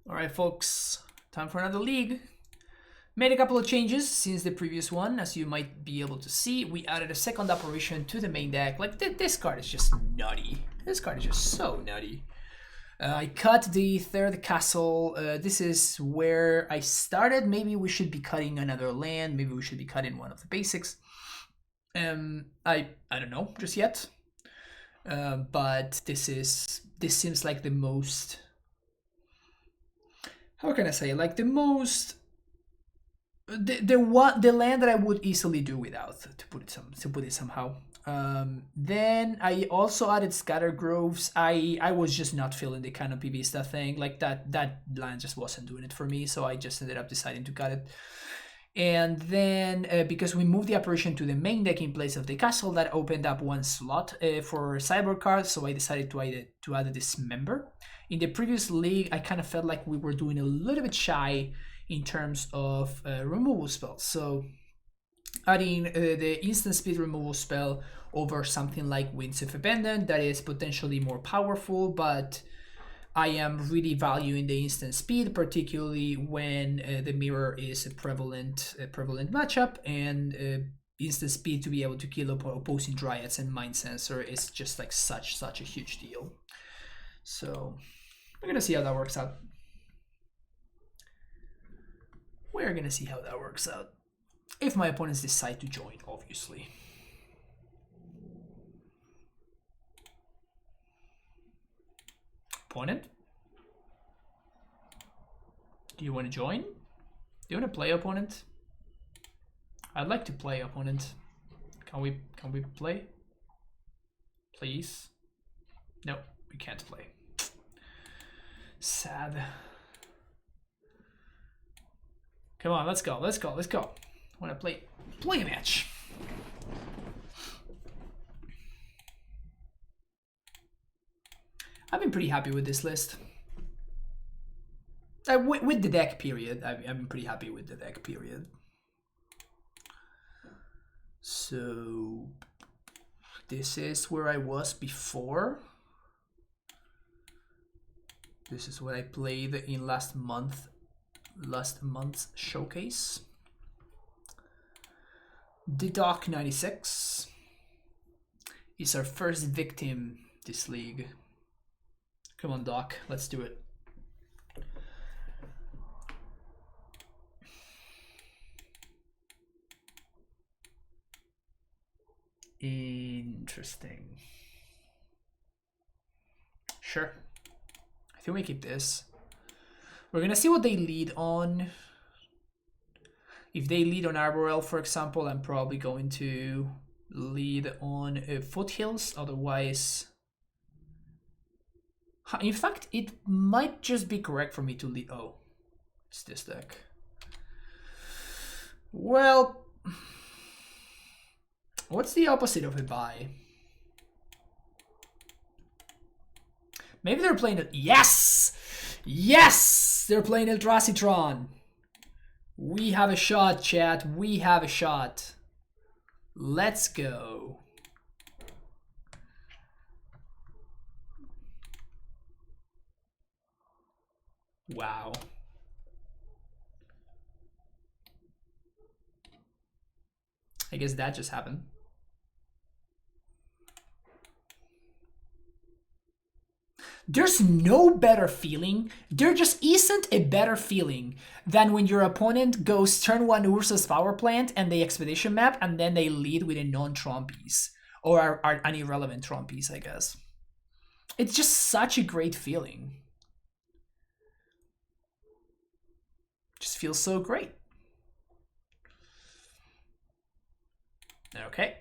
All right, folks, time for another league. Made a couple of changes since the previous one. As you might be able to see, we added a second apparition to the main deck. Like, this card is just nutty. This card is just so nutty. I cut the third castle. This is where I started. Maybe we should be cutting another land. Maybe we should be cutting one of the basics. I don't know just yet. But this seems like the most, how can I say, like the most, the land that I would easily do without, to put it somehow. Then I also added Scatter Groves. I was just not feeling the Canopy Vista thing. Like that land just wasn't doing it for me, so I just ended up deciding to cut it. And then because we moved the apparition to the main deck in place of the castle, that opened up one slot for cyber cards, so I decided to add Dismember. In the previous league, I kind of felt like we were doing a little bit shy in terms of removal spells. So adding the instant speed removal spell over something like Winds of Abandon that is potentially more powerful, but I am really valuing the instant speed, particularly when the mirror is a prevalent matchup, and instant speed to be able to kill opposing dryads and mind sensor is just like such a huge deal. So we're gonna see how that works out. We're gonna see how that works out. If my opponents decide to join, obviously. Opponent? Do you want to join? Do you want to play, opponent? I'd like to play, opponent. Can we play? Please? No, we can't play. Sad. Come on, let's go. I want to play a match. I've been pretty happy with this list. With the deck, period. I've been pretty happy with the deck, period. So this is where I was before. This is what I played in last month's showcase. The Doc 96 is our first victim this league. Come on, Doc, let's do it. Interesting. Sure. I think we keep this. We're gonna see what they lead on. If they lead on Arborel, for example, I'm probably going to lead on Foothills. Otherwise, in fact, it might just be correct for me to lead. Oh, it's this deck. Well, what's the opposite of a buy? Maybe they're playing it. Yes! Yes! They're playing Eldrazi Tron. We have a shot, chat. We have a shot. Let's go. Wow. I guess that just happened. There's no better feeling. There just isn't a better feeling than when your opponent goes turn 1 Ursa's power plant and they expedition map and then they lead with a non-Tron piece. Or an irrelevant Tron piece, I guess. It's just such a great feeling. Just feels so great. Okay.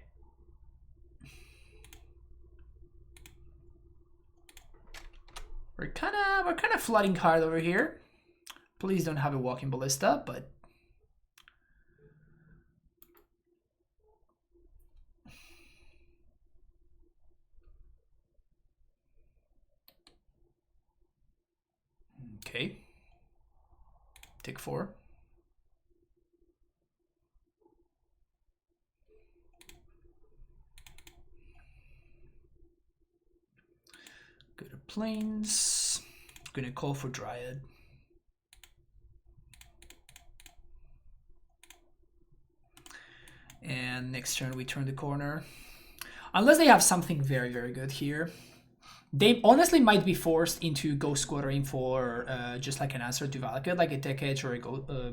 We're kind of flooding hard over here. Please don't have a walking ballista, but okay. Take 4. Go to Plains. Gonna call for Dryad. And next turn we turn the corner. Unless they have something very, very good here. They honestly might be forced into go squattering for just like an answer to Valakut, like a Tech Edge or a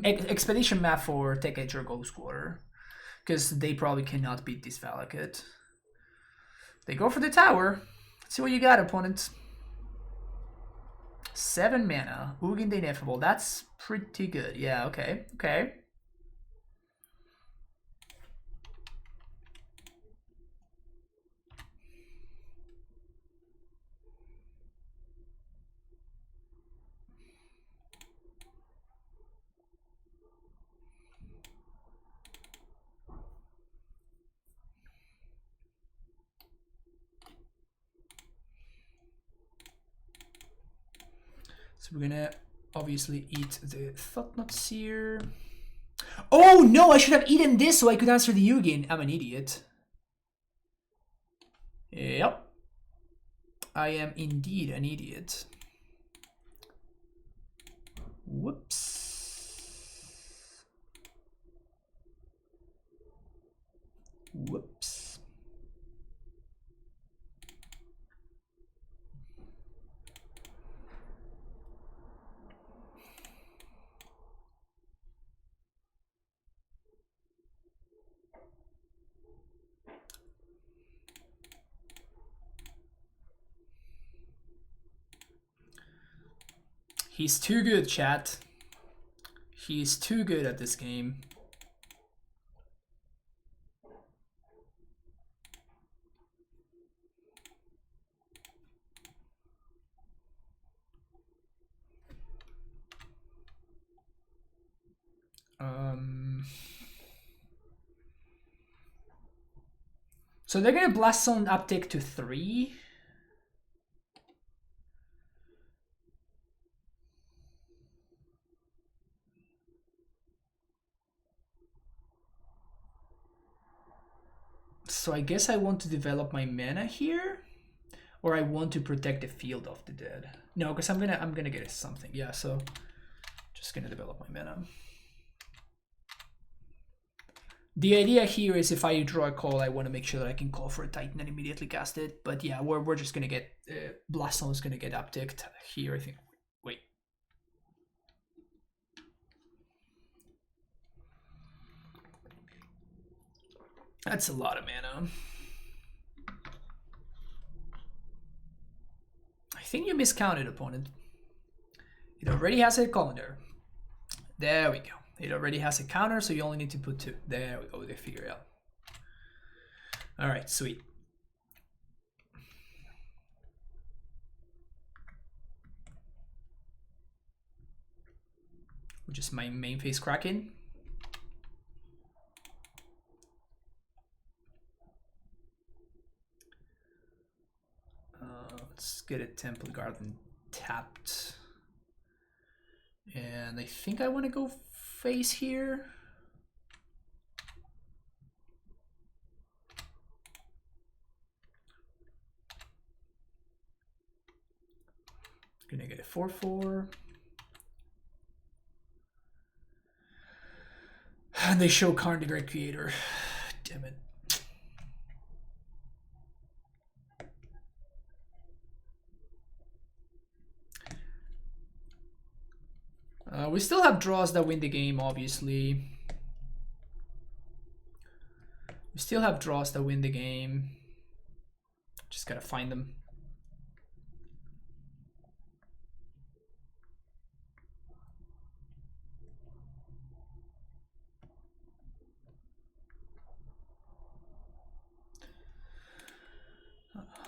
Expedition map for Tech Edge or Go Squatter. Because they probably cannot beat this Valakut. They go for the tower. Let's see what you got, opponent. 7 mana. Ugin the Ineffable. That's pretty good. Yeah, okay. Okay. So we're gonna obviously eat the Thought-Knot Seer. Oh no, I should have eaten this so I could answer the Ugin. I'm an idiot. Yep. I am indeed an idiot. Whoops. Whoops. He's too good, chat. He's too good at this game. So they're gonna Blast Zone uptick to 3. So I guess I want to develop my mana here, or I want to protect the Field of the Dead. No, because I'm gonna get something. Yeah, so just gonna develop my mana. The idea here is if I draw a call, I want to make sure that I can call for a Titan and immediately cast it. But yeah, we're just gonna get Blast Zone is gonna get upticked here. I think. Wait. That's a lot of mana. I think you miscounted, opponent. It already has a counter. There we go. It already has a counter, so you only need to put 2. There we go. They figure it out. All right, sweet. Which is my main phase Kraken. Let's get a Temple Garden tapped. And I think I want to go face here. Gonna get a 4/4. And they show Karn the Great Creator. Damn it. We still have draws that win the game, obviously. We still have draws that win the game. Just gotta find them.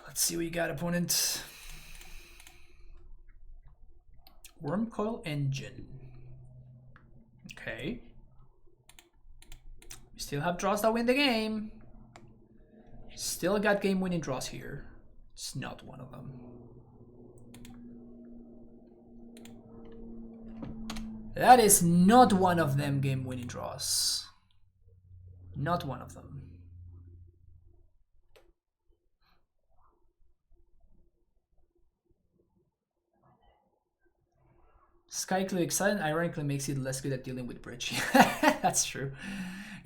Let's see what you got, opponent. Wormcoil Engine. Okay. We still have draws that win the game. Still got game-winning draws here. It's not one of them. That is not one of them game-winning draws. Not one of them. Skyclick Excited ironically makes it less good at dealing with bridge. That's true.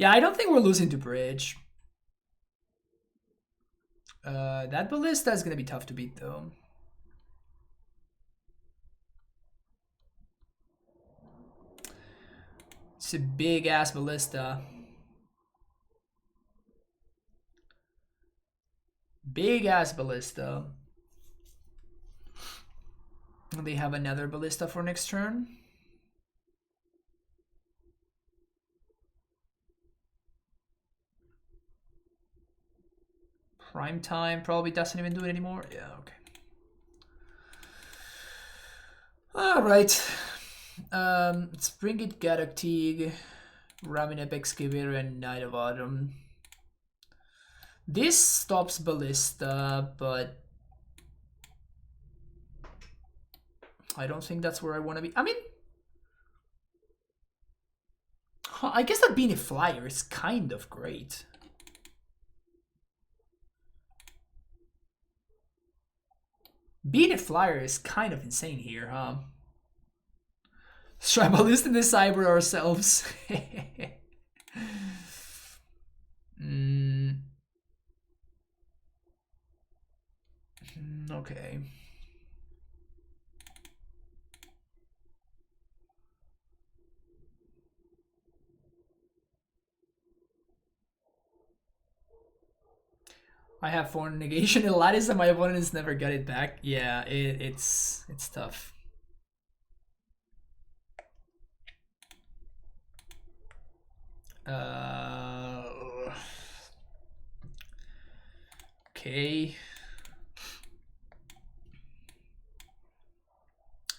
Yeah, I don't think we're losing to Bridge. That Ballista is gonna be tough to beat though. It's a big ass Ballista. Big ass Ballista. They have another Ballista for next turn. Prime time probably doesn't even do it anymore. Yeah, okay. Alright. Let's bring it Gadok, Raminep Excavator, and Knight of Autumn. This stops Ballista, but I don't think that's where I want to be. I mean, I guess that being a flyer is kind of great. Being a flyer is kind of insane here, huh? Let's try Ballista and Cyber ourselves. Okay. I have 4 negation and lattice and my opponents never get it back. Yeah, it's tough. Okay.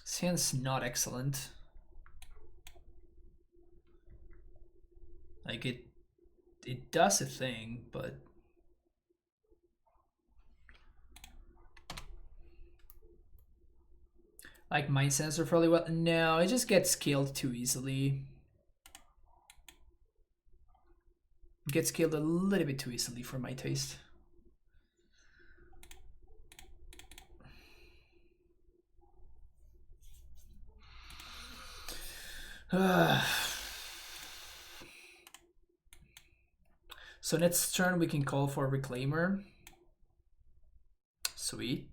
This hand's not excellent. Like it does a thing, but like Mind Sensor fairly well. No, it just gets killed too easily. It gets killed a little bit too easily for my taste. So next turn we can call for a Reclaimer. Sweet.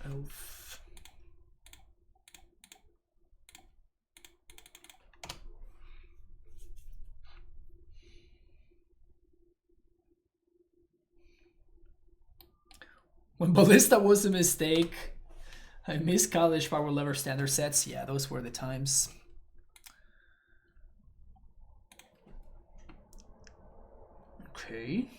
Oof. When Ballista was a mistake, I miss college power lever standard sets. Yeah, those were the times. Okay.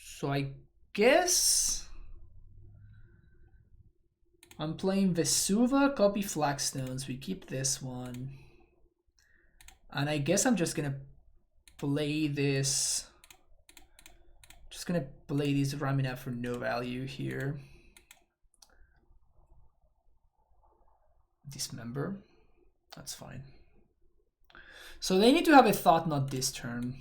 So I guess I'm playing Vesuva, copy Flagstones. We keep this one. And I guess I'm just gonna play this. Just gonna play these Ramina for no value here. Dismember. That's fine. So they need to have a Thought Knot this turn.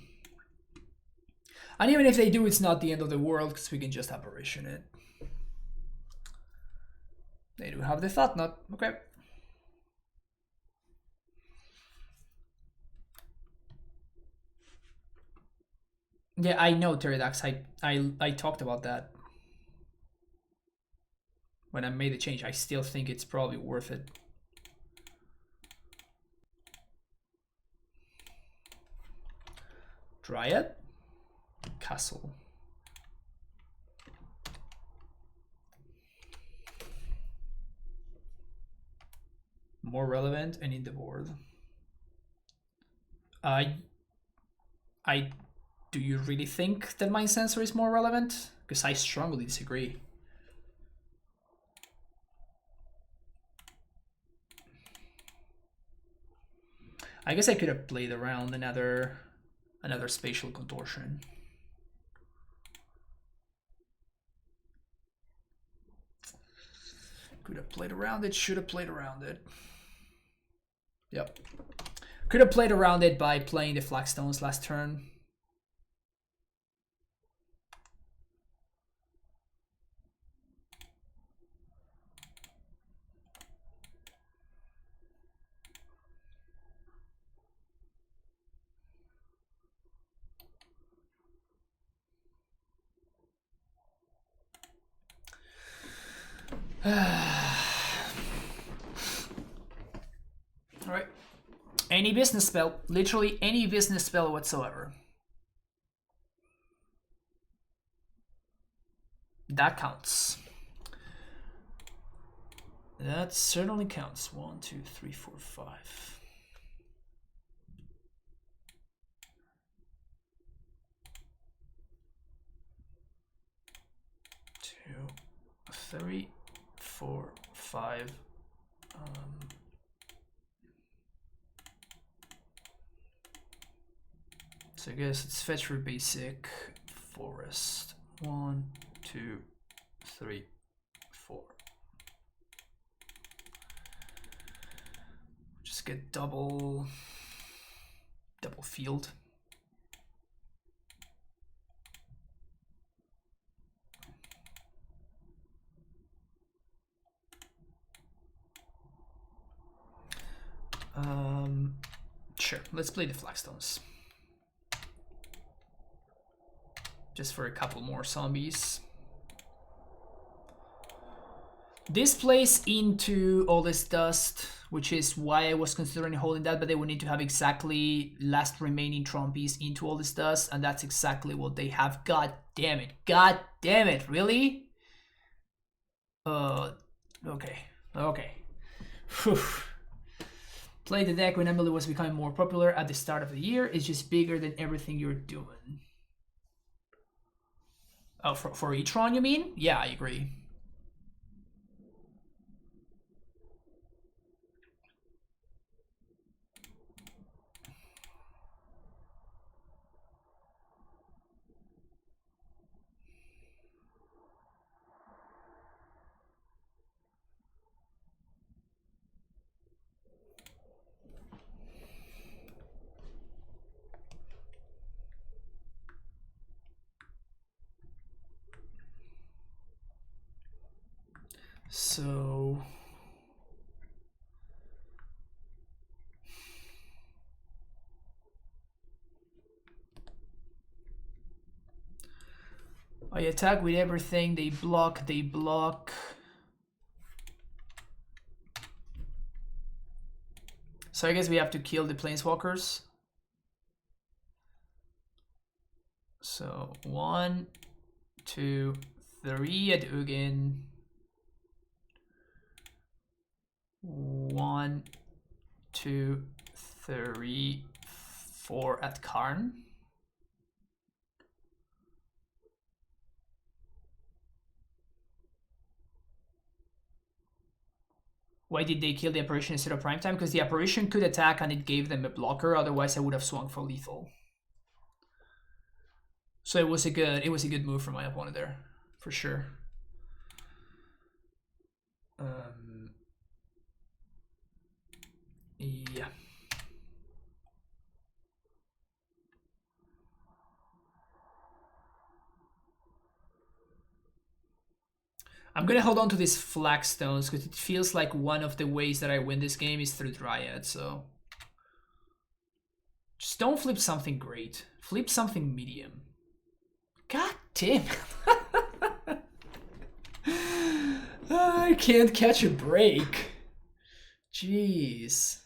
And even if they do, it's not the end of the world because we can just Apparition it. They do have the Thought Knot. Okay. Yeah, I know, Pterodax. I talked about that when I made the change. I still think it's probably worth it. Dryad? Castle. More relevant and in the board. Do you really think that Mind Sensor is more relevant? Because I strongly disagree. I guess I could have played around another spatial contortion. Could have played around it, should have played around it. Yep. Could have played around it by playing the Flagstones last turn. Alright. Any business spell. Literally any business spell whatsoever. That counts. That certainly counts. 1, 2, 3, 4, 5. Two, 3, 4, 5. So I guess it's fetch for basic forest. 1, 2, 3, 4. Just get double field. Sure, let's play the Flagstones. Just for a couple more zombies. This plays into all this dust, which is why I was considering holding that, but they would need to have exactly last remaining Tron piece into all this dust, and that's exactly what they have. God damn it. God damn it. Really? Okay. Okay. Whew. Play the deck when Emily was becoming more popular at the start of the year. It's just bigger than everything you're doing. Oh, for E-Tron, you mean? Yeah, I agree. So I attack with everything. They block, they block. So I guess we have to kill the planeswalkers. So 1, 2, 3 at Ugin. 1, 2, 3, 4 at Karn. Why did they kill the apparition instead of primetime? Because the apparition could attack and it gave them a blocker, otherwise I would have swung for lethal. So it was a good move from my opponent there, for sure. Yeah. I'm gonna hold on to these Flagstones because it feels like one of the ways that I win this game is through Dryad, so just don't flip something great. Flip something medium. God damn. I can't catch a break. Jeez.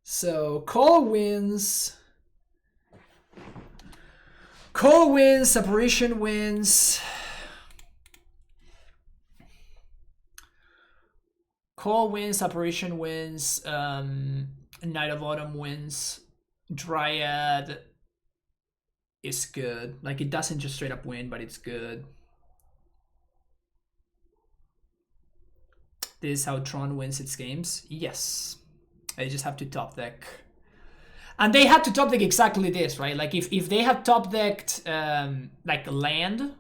So call wins. Call wins, apparition wins. Call wins, apparition wins, Night of Autumn wins. Dryad is good. Like, it doesn't just straight up win, but it's good. This is how Tron wins its games. Yes. They just have to top deck. And they had to top deck exactly this, right? Like, if they had top decked, like, land,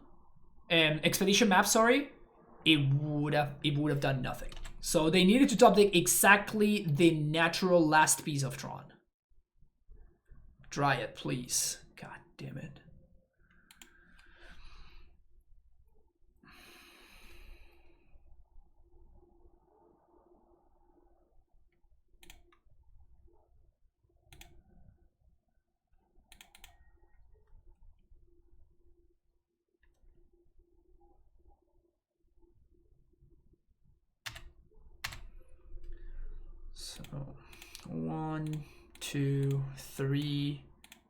expedition map, sorry, it would have done nothing. So they needed to top deck exactly the natural last piece of Tron. Dryad, please. God damn it. So 1, 2, 3,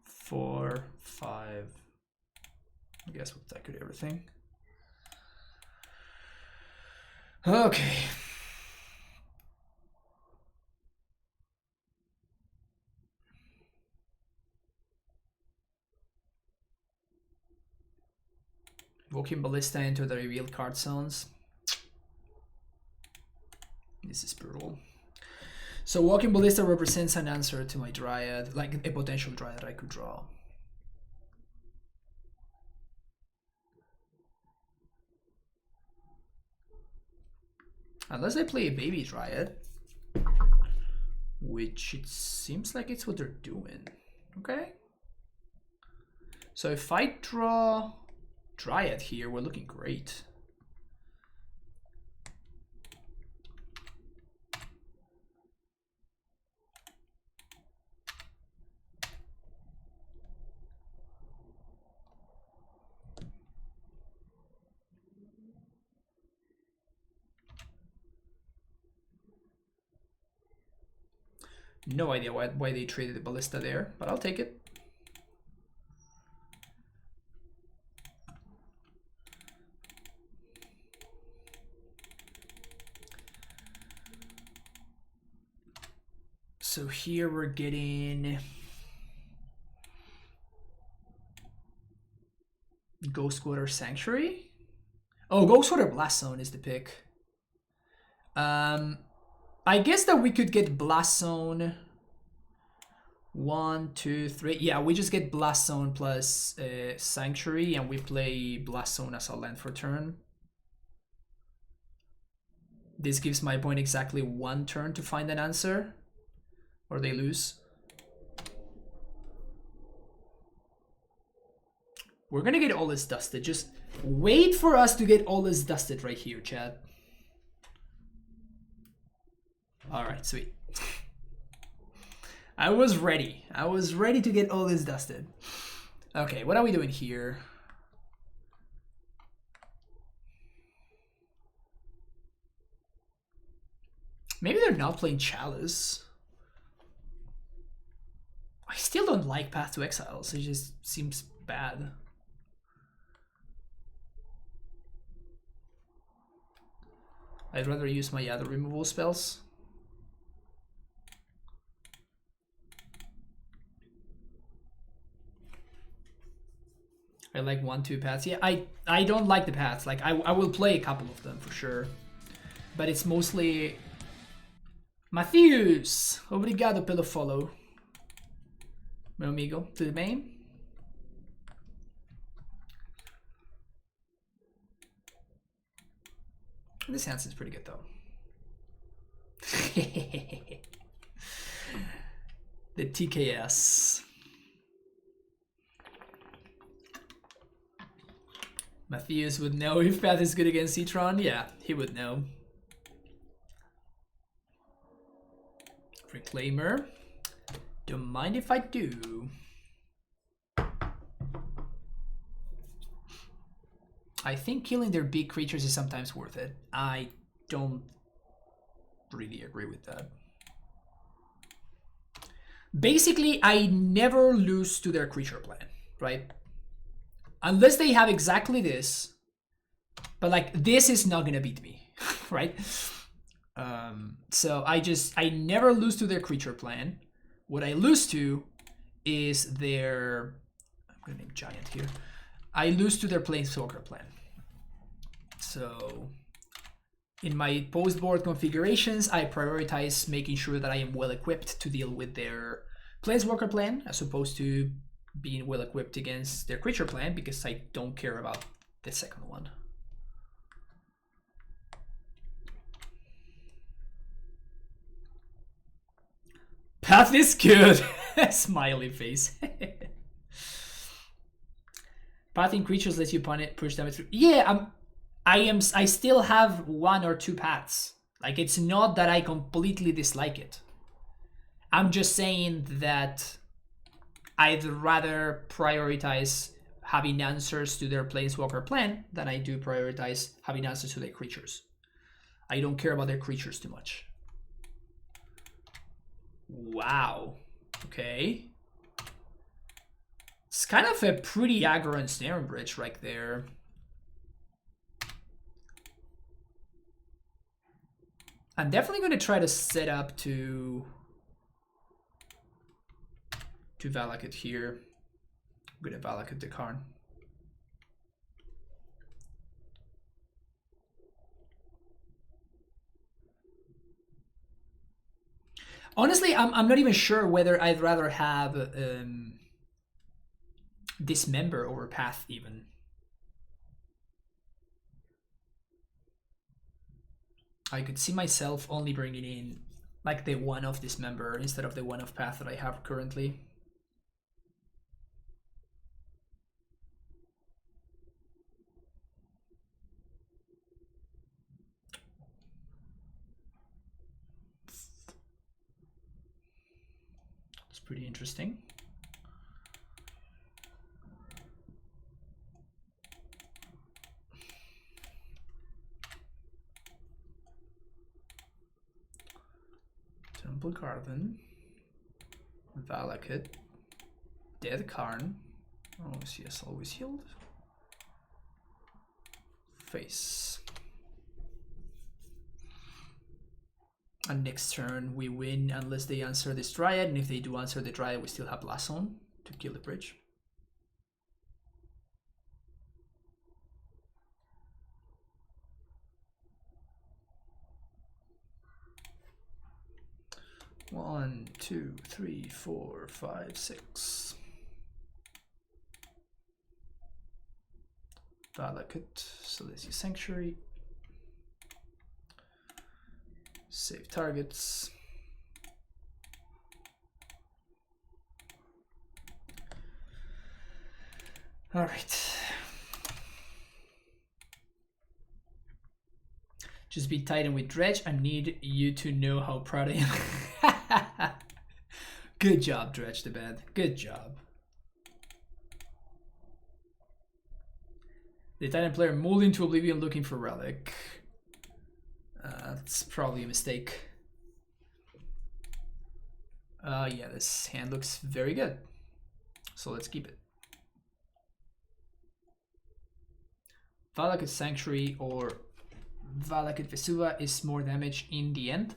4, 5. I guess that could do everything. Okay. Walking Ballista into the revealed card zones. This is brutal. So Walking Ballista represents an answer to my Dryad, like a potential Dryad I could draw. Unless I play a baby Dryad, which it seems like it's what they're doing. Okay. So if I draw Dryad here, we're looking great. No idea why they traded the Ballista there, but I'll take it. So here we're getting Ghostwater Sanctuary. Oh, Ghostwater Blast Zone is the pick. I guess that we could get Blast Zone 1, 2, 3. Yeah, we just get Blast Zone plus Sanctuary, and we play Blast Zone as a land for turn. This gives my opponent exactly 1 turn to find an answer, or they lose. We're gonna get all this dusted. Just wait for us to get all this dusted right here, Chad. Alright, sweet. I was ready. I was ready to get all this dusted. Okay, what are we doing here? Maybe they're not playing Chalice. I still don't like Path to Exiles. It just seems bad. I'd rather use my other removal spells. I like 1, 2 paths. Yeah, I don't like the paths. Like I will play a couple of them for sure, but it's mostly Matheus. Obrigado pelo follow, meu amigo. Tudo bem? This Hansen's pretty good though. The TKS. Matthias would know if Path is good against Tron. Yeah, he would know. Reclaimer. Don't mind if I do. I think killing their big creatures is sometimes worth it. I don't really agree with that. Basically, I never lose to their creature plan, right? Unless they have exactly this, but like this is not gonna beat me, right? So I never lose to their creature plan. What I lose to is their, I'm gonna name Giant here. I lose to their Planeswalker plan. So in my post-board configurations, I prioritize making sure that I am well equipped to deal with their Planeswalker plan, as opposed to being well equipped against their creature plan, because I don't care about the second one. Path is good. Smiley face. Pathing creatures lets you push damage through. Yeah, I still have 1 or 2 paths. Like, it's not that I completely dislike it. I'm just saying that I'd rather prioritize having answers to their Planeswalker plan than I do prioritize having answers to their creatures. I don't care about their creatures too much. Wow. Okay. It's kind of a pretty aggro and snare bridge right there. I'm definitely going to try to set up to Valakut here. I'm going to Valakut the Karn. Honestly, I'm not even sure whether I'd rather have Dismember over Path even. I could see myself only bringing in like the 1 of Dismember instead of the 1 of Path that I have currently. It's pretty interesting. Temple Garden, Valakut, Dead Karn. Oh, yes, always healed. Face. And next turn we win unless they answer this Dryad, and if they do answer the Dryad, we still have Blast Zone to kill the bridge. One, two, three, four, five, six. Valakut, Celestia Sanctuary. Save targets. All right. Just be Titan with Dredge. I need you to know how proud I am. Good job, Dredge the Bad. Good job. The Titan player moved into Oblivion looking for Relic. That's probably a mistake. Yeah, this hand looks very good. So let's keep it. Valakut Sanctuary or Valakut Vesuva is more damage in the end.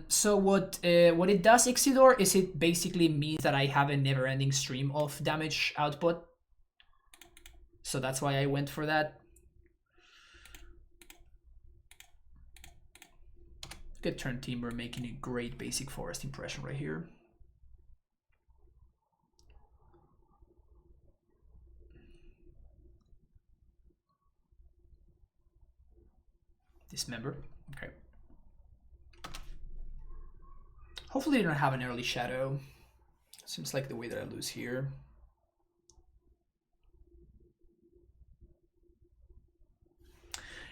So what it does, Ixidor, is it basically means that I have a never-ending stream of damage output. So that's why I went for that. Good turn, team. We're making a great basic forest impression right here. Dismember. Okay. Hopefully they don't have an early shadow. Seems like the way that I lose here.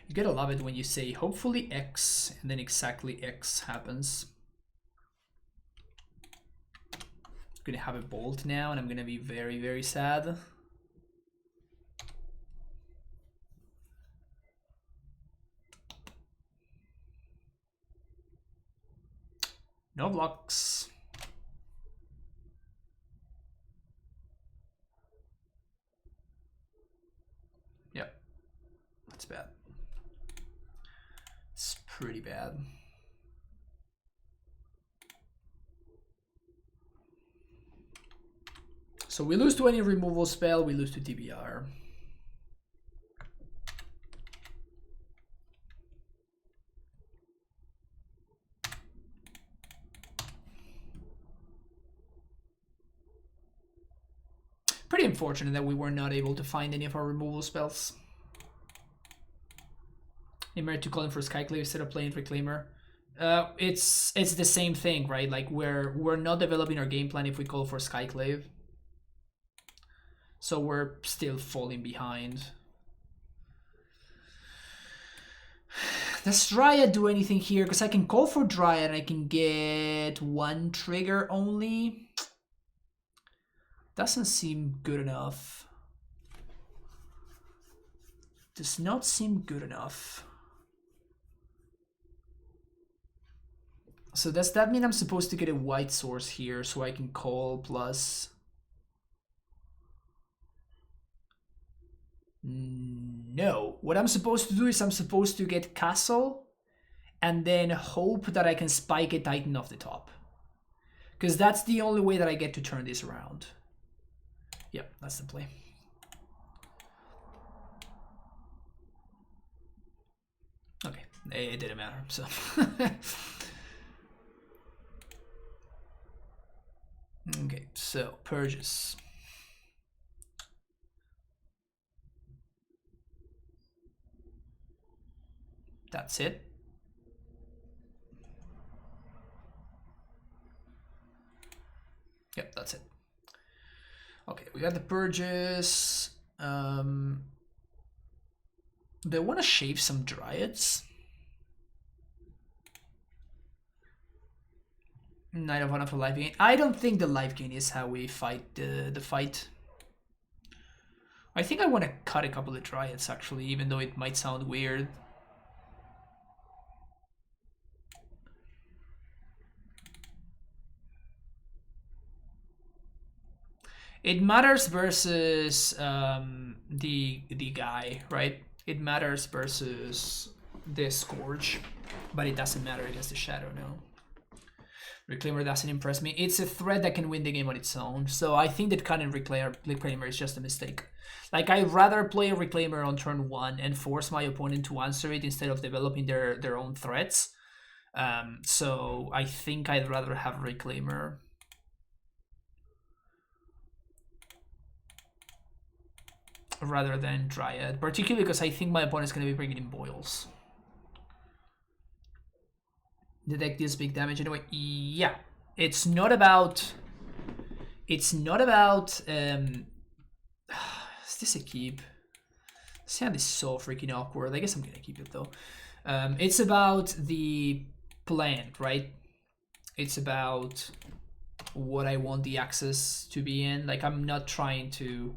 You gotta love it when you say hopefully X and then exactly X happens. I'm gonna have a bolt now and I'm gonna be very, very sad. No blocks. Yep, that's bad. It's pretty bad. So we lose to any removal spell, we lose to TBR. Pretty unfortunate that we were not able to find any of our removal spells. Nimmer to call in for Skyclave instead of playing Reclaimer. It's the same thing, right? Like we're not developing our game plan if we call for Skyclave. So we're still falling behind. Does Dryad do anything here? Because I can call for Dryad and I can get one trigger only. Doesn't seem good enough. Does not seem good enough. So does that mean I'm supposed to get a white source here so I can call plus? No. What I'm supposed to do is I'm supposed to get Castle and then hope that I can spike a Titan off the top. Because that's the only way that I get to turn this around. Yep, that's the play. Okay, it didn't matter, so. Okay, so purges. That's it. Yep, that's it. Okay, we got the purges. They want to shave some Dryads. Knight of Honor for life gain. I don't think the life gain is how we fight the fight. I think I want to cut a couple of Dryads actually, even though it might sound weird. It matters versus the guy, right? It matters versus the Scourge, but it doesn't matter against the Shadow, no. Reclaimer doesn't impress me. It's a threat that can win the game on its own, so I think that cutting Reclaimer is just a mistake. Like, I'd rather play a Reclaimer on turn 1 and force my opponent to answer it instead of developing their own threats. So I think I'd rather have Reclaimer. Rather than Dryad, particularly because I think my opponent's going to be bringing in Boils. The deck deals big damage anyway. Yeah, it's not about. Is this a keep? This hand is so freaking awkward. I guess I'm gonna keep it though. It's about the plan, right? It's about what I want the access to be in. Like, I'm trying to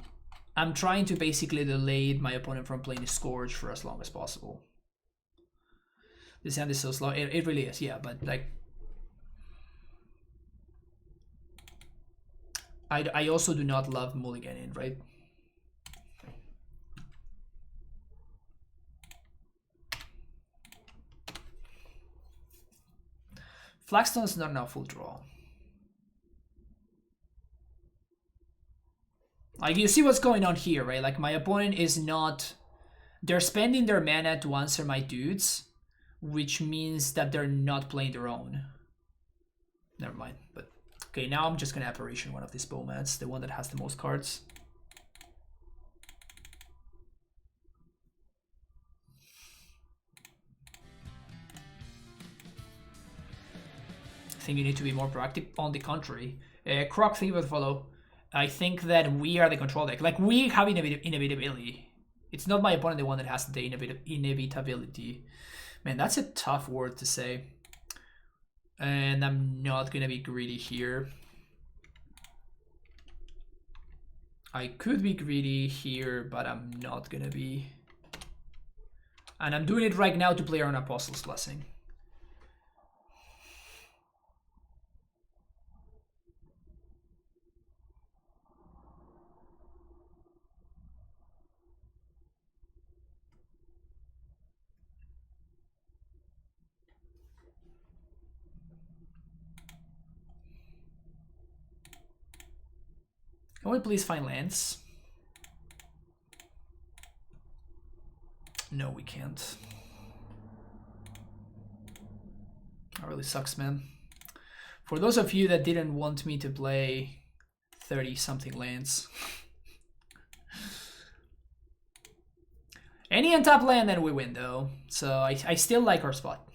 basically delay my opponent from playing Scourge for as long as possible. This hand is so slow. It really is, yeah, but like, I also do not love mulliganing, right? Flagstone is not now full draw. Like, you see what's going on here, right? Like, my opponent is not... They're spending their mana to answer my dudes, which means that they're not playing their own. Never mind, but... Okay, now I'm just gonna Apparition one of these Bowmats, the one that has the most cards. I think you need to be more proactive. On the contrary, Croc, think about follow. I think that we are the control deck. Like, we have inevitability. It's not my opponent the one that has the inevitability. Man, that's a tough word to say. And I'm not gonna be greedy here. I could be greedy here, but I'm not gonna be. And I'm doing it right now to play on Apostle's Blessing. Can we please find lands? No, we can't. That really sucks, man. For those of you that didn't want me to play 30-something lands. Any untap land, then we win, though. So I still like our spot.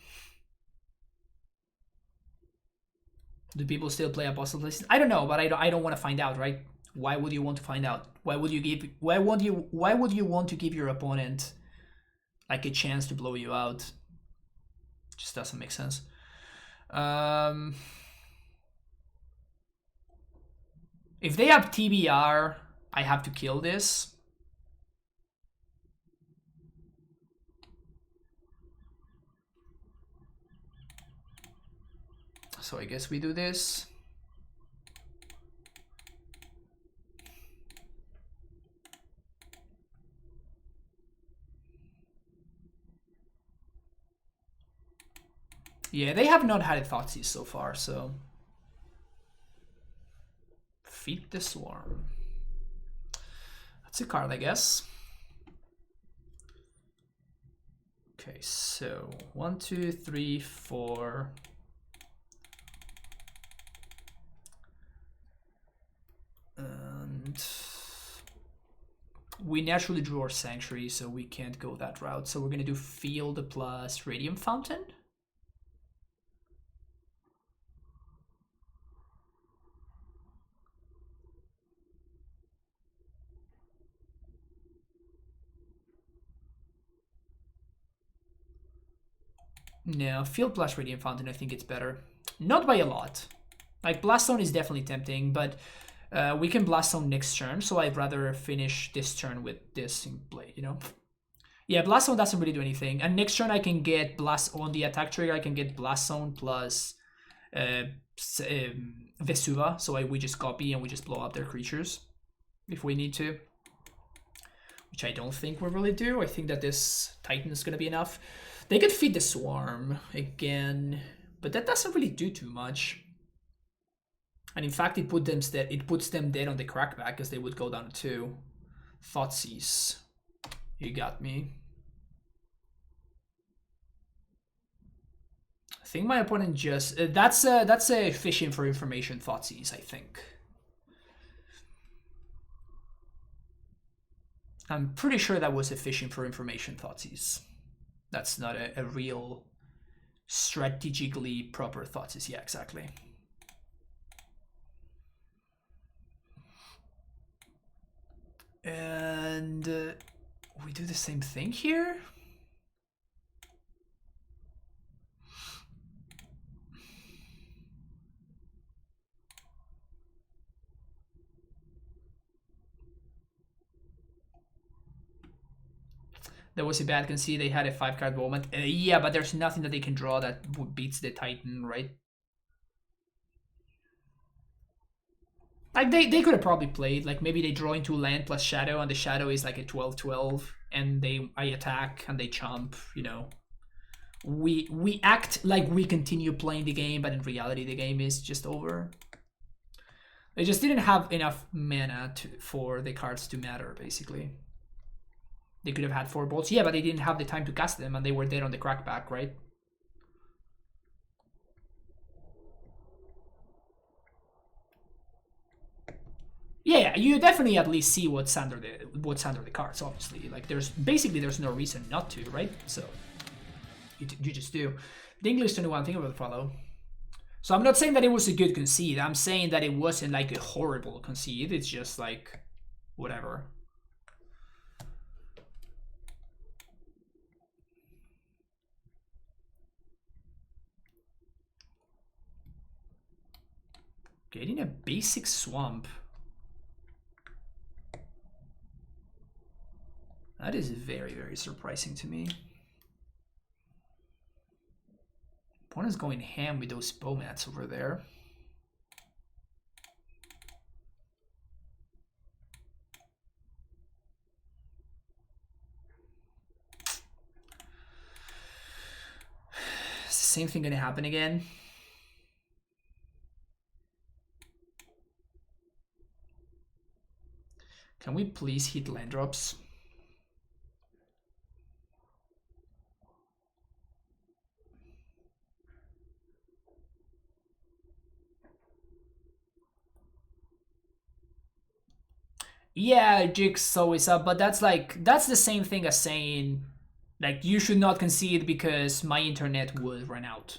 Do people still play Apostle places? I don't know, but I don't want to find out, right? Why would you want to find out? Why would you want to give your opponent like a chance to blow you out? Just doesn't make sense. If they have TBR, I have to kill this. So I guess we do this. Yeah, they have not had a Thoughtseize so far, so... Feed the Swarm. That's a card, I guess. Okay, so 1, 2, 3, 4... And we naturally drew our Sanctuary, so we can't go that route. So we're gonna do Field plus Radiant Fountain. No, Field plus Radiant Fountain, I think it's better. Not by a lot. Like, Blast Zone is definitely tempting, but we can Blast Zone next turn, so I'd rather finish this turn with this in play, you know? Yeah, Blast Zone doesn't really do anything. And next turn I can get Blast on the attack trigger, I can get Blast Zone plus Vesuva, so we just copy and we just blow up their creatures if we need to. Which I don't think we'll really do. I think that this Titan is going to be enough. They could feed the Swarm again, but that doesn't really do too much. And in fact, it puts them dead on the crackback because they would go down to 2. Thoughtseize. You got me. I think my opponent just... that's a fishing for information Thoughtseize, I think. I'm pretty sure that was a fishing for information Thoughtseize. That's not a real strategically proper Thoughtseize. Yeah, exactly. And we do the same thing here. That was a bad concede. They had a 5-card moment. Yeah, but there's nothing that they can draw that beats the Titan, right? Like, they could have probably played, like, maybe they draw into land plus Shadow, and the Shadow is like a 12-12, and I attack, and they chomp, you know. We act like we continue playing the game, but in reality the game is just over. They just didn't have enough mana for the cards to matter, basically. They could have had 4 bolts, yeah, but they didn't have the time to cast them, and they were dead on the crackback, right? Yeah, you definitely at least see what's under the cards, obviously. Like, there's no reason not to, right? So you just do. The English 21, think about the follow. So I'm not saying that it was a good concede. I'm saying that it wasn't like a horrible concede. It's just like whatever. Getting a basic swamp. That is very, very surprising to me. Opponent's going ham with those Bowmats over there. Is the same thing gonna happen again? Can we please hit land drops? Yeah, Jigsaw is up, but that's the same thing as saying, like, you should not concede because my internet would run out.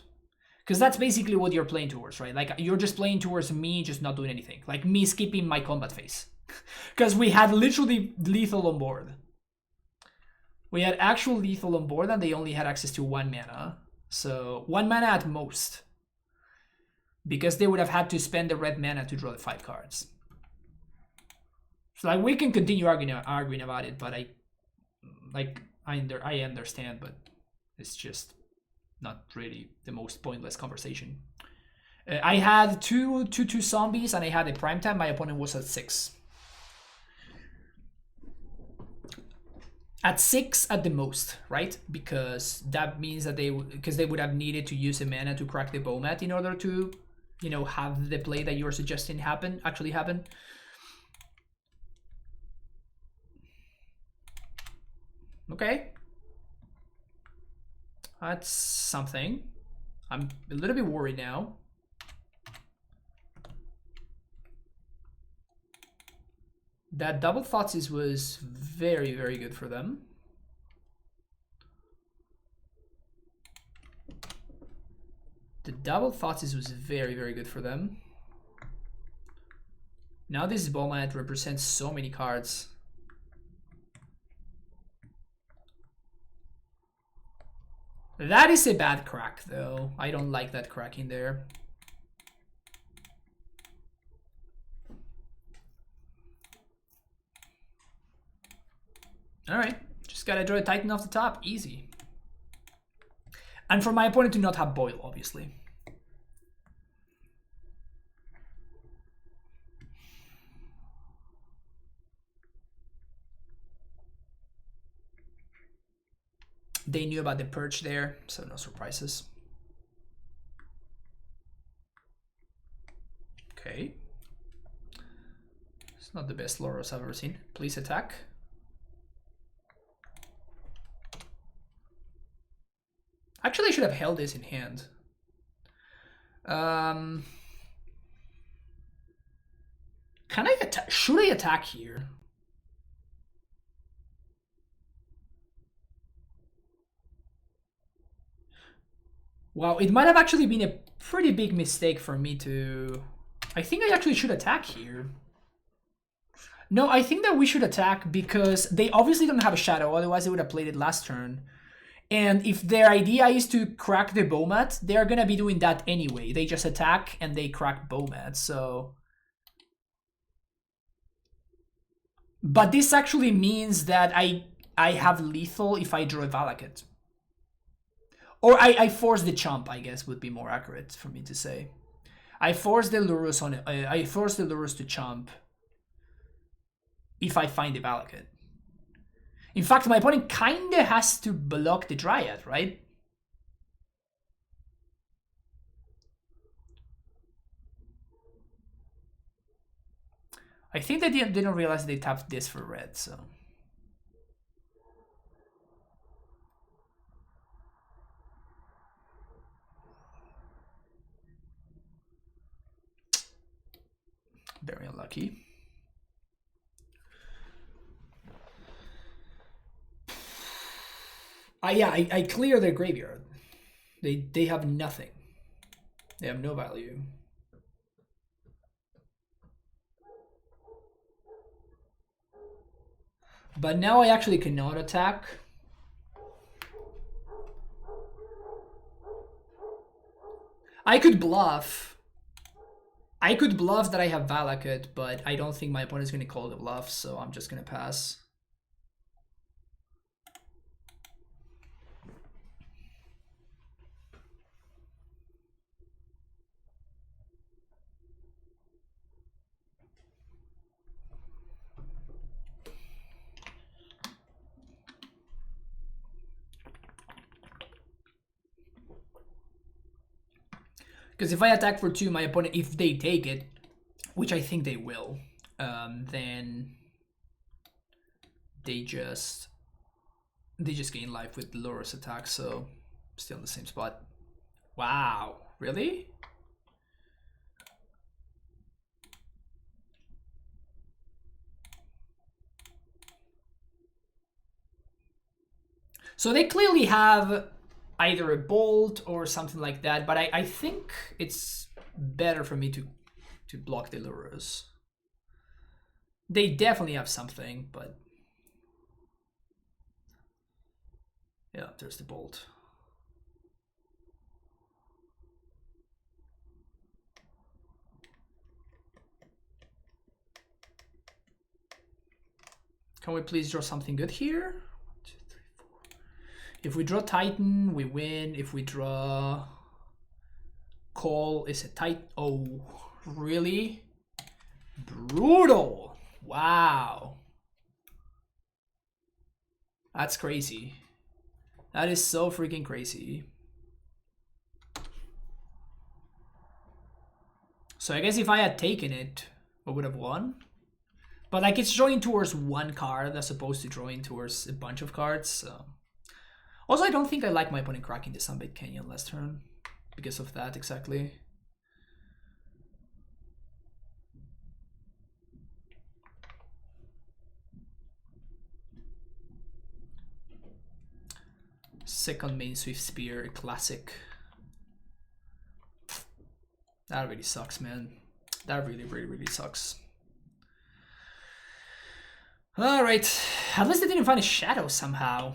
Because that's basically what you're playing towards, right? Like, you're just playing towards me just not doing anything. Like, me skipping my combat phase. Because we had literally lethal on board. We had actual lethal on board and they only had access to 1 mana. So, 1 mana at most. Because they would have had to spend the red mana to draw the 5 cards. So, like, we can continue arguing about it, but I understand, but it's just not really the most pointless conversation. I had two zombies and I had a prime time. My opponent was at 6. At 6 at the most, right? Because that means that they would have needed to use a mana to crack the Bomat in order to, you know, have the play that you're suggesting actually happen. Okay. That's something. I'm a little bit worried now. That double Thoughtseize was very, very good for them. The double Thoughtseize was very, very good for them. Now this Bomat represents so many cards. That is a bad crack, though. I don't like that crack in there. Alright, just gotta draw a Titan off the top. Easy. And for my opponent to not have Boil, obviously. They knew about the Purge there, so no surprises. Okay. It's not the best Lurrus I've ever seen. Please attack. Actually, I should have held this in hand. Can I attack? Should I attack here? Wow, it might have actually been a pretty big mistake for me to... I think I actually should attack here. No, I think that we should attack because they obviously don't have a shadow, otherwise they would have played it last turn. And if their idea is to crack the Bomat, they're gonna be doing that anyway. They just attack and they crack Bomat, so... But this actually means that I have lethal if I draw a Valakut. Or I force the chump, I guess, would be more accurate for me to say. I force the Lurrus on it. I force the Lurrus to chump if I find the Valakut. In fact, my opponent kinda has to block the Dryad, right? I think they didn't realize they tapped this for red, so... Very unlucky. Yeah, I clear their graveyard. They have nothing. They have no value. But now I actually cannot attack. I could bluff. I could bluff that I have Valakut, but I don't think my opponent's going to call the bluff, so I'm just going to pass. Because if I attack for 2, my opponent, if they take it, which I think they will, then they just gain life with Lurrus attack, so still in the same spot. Wow, really? So they clearly have either a bolt or something like that. But I think it's better for me to block the Lurrus. They definitely have something, but yeah, there's the bolt. Can we please draw something good here? 1, 2, 3, 4. If we draw Titan, we win. If we draw Call, is it Titan? Oh, really? Brutal. Wow. That's crazy. That is so freaking crazy. So I guess if I had taken it, I would have won. But like it's drawing towards one card as opposed to drawing towards a bunch of cards. So. Also, I don't think I like my opponent cracking the Sunbaked Canyon last turn because of that exactly. Second main Swift Spear, a classic. That really sucks, man. That really sucks. Alright, at least I didn't find a shadow somehow.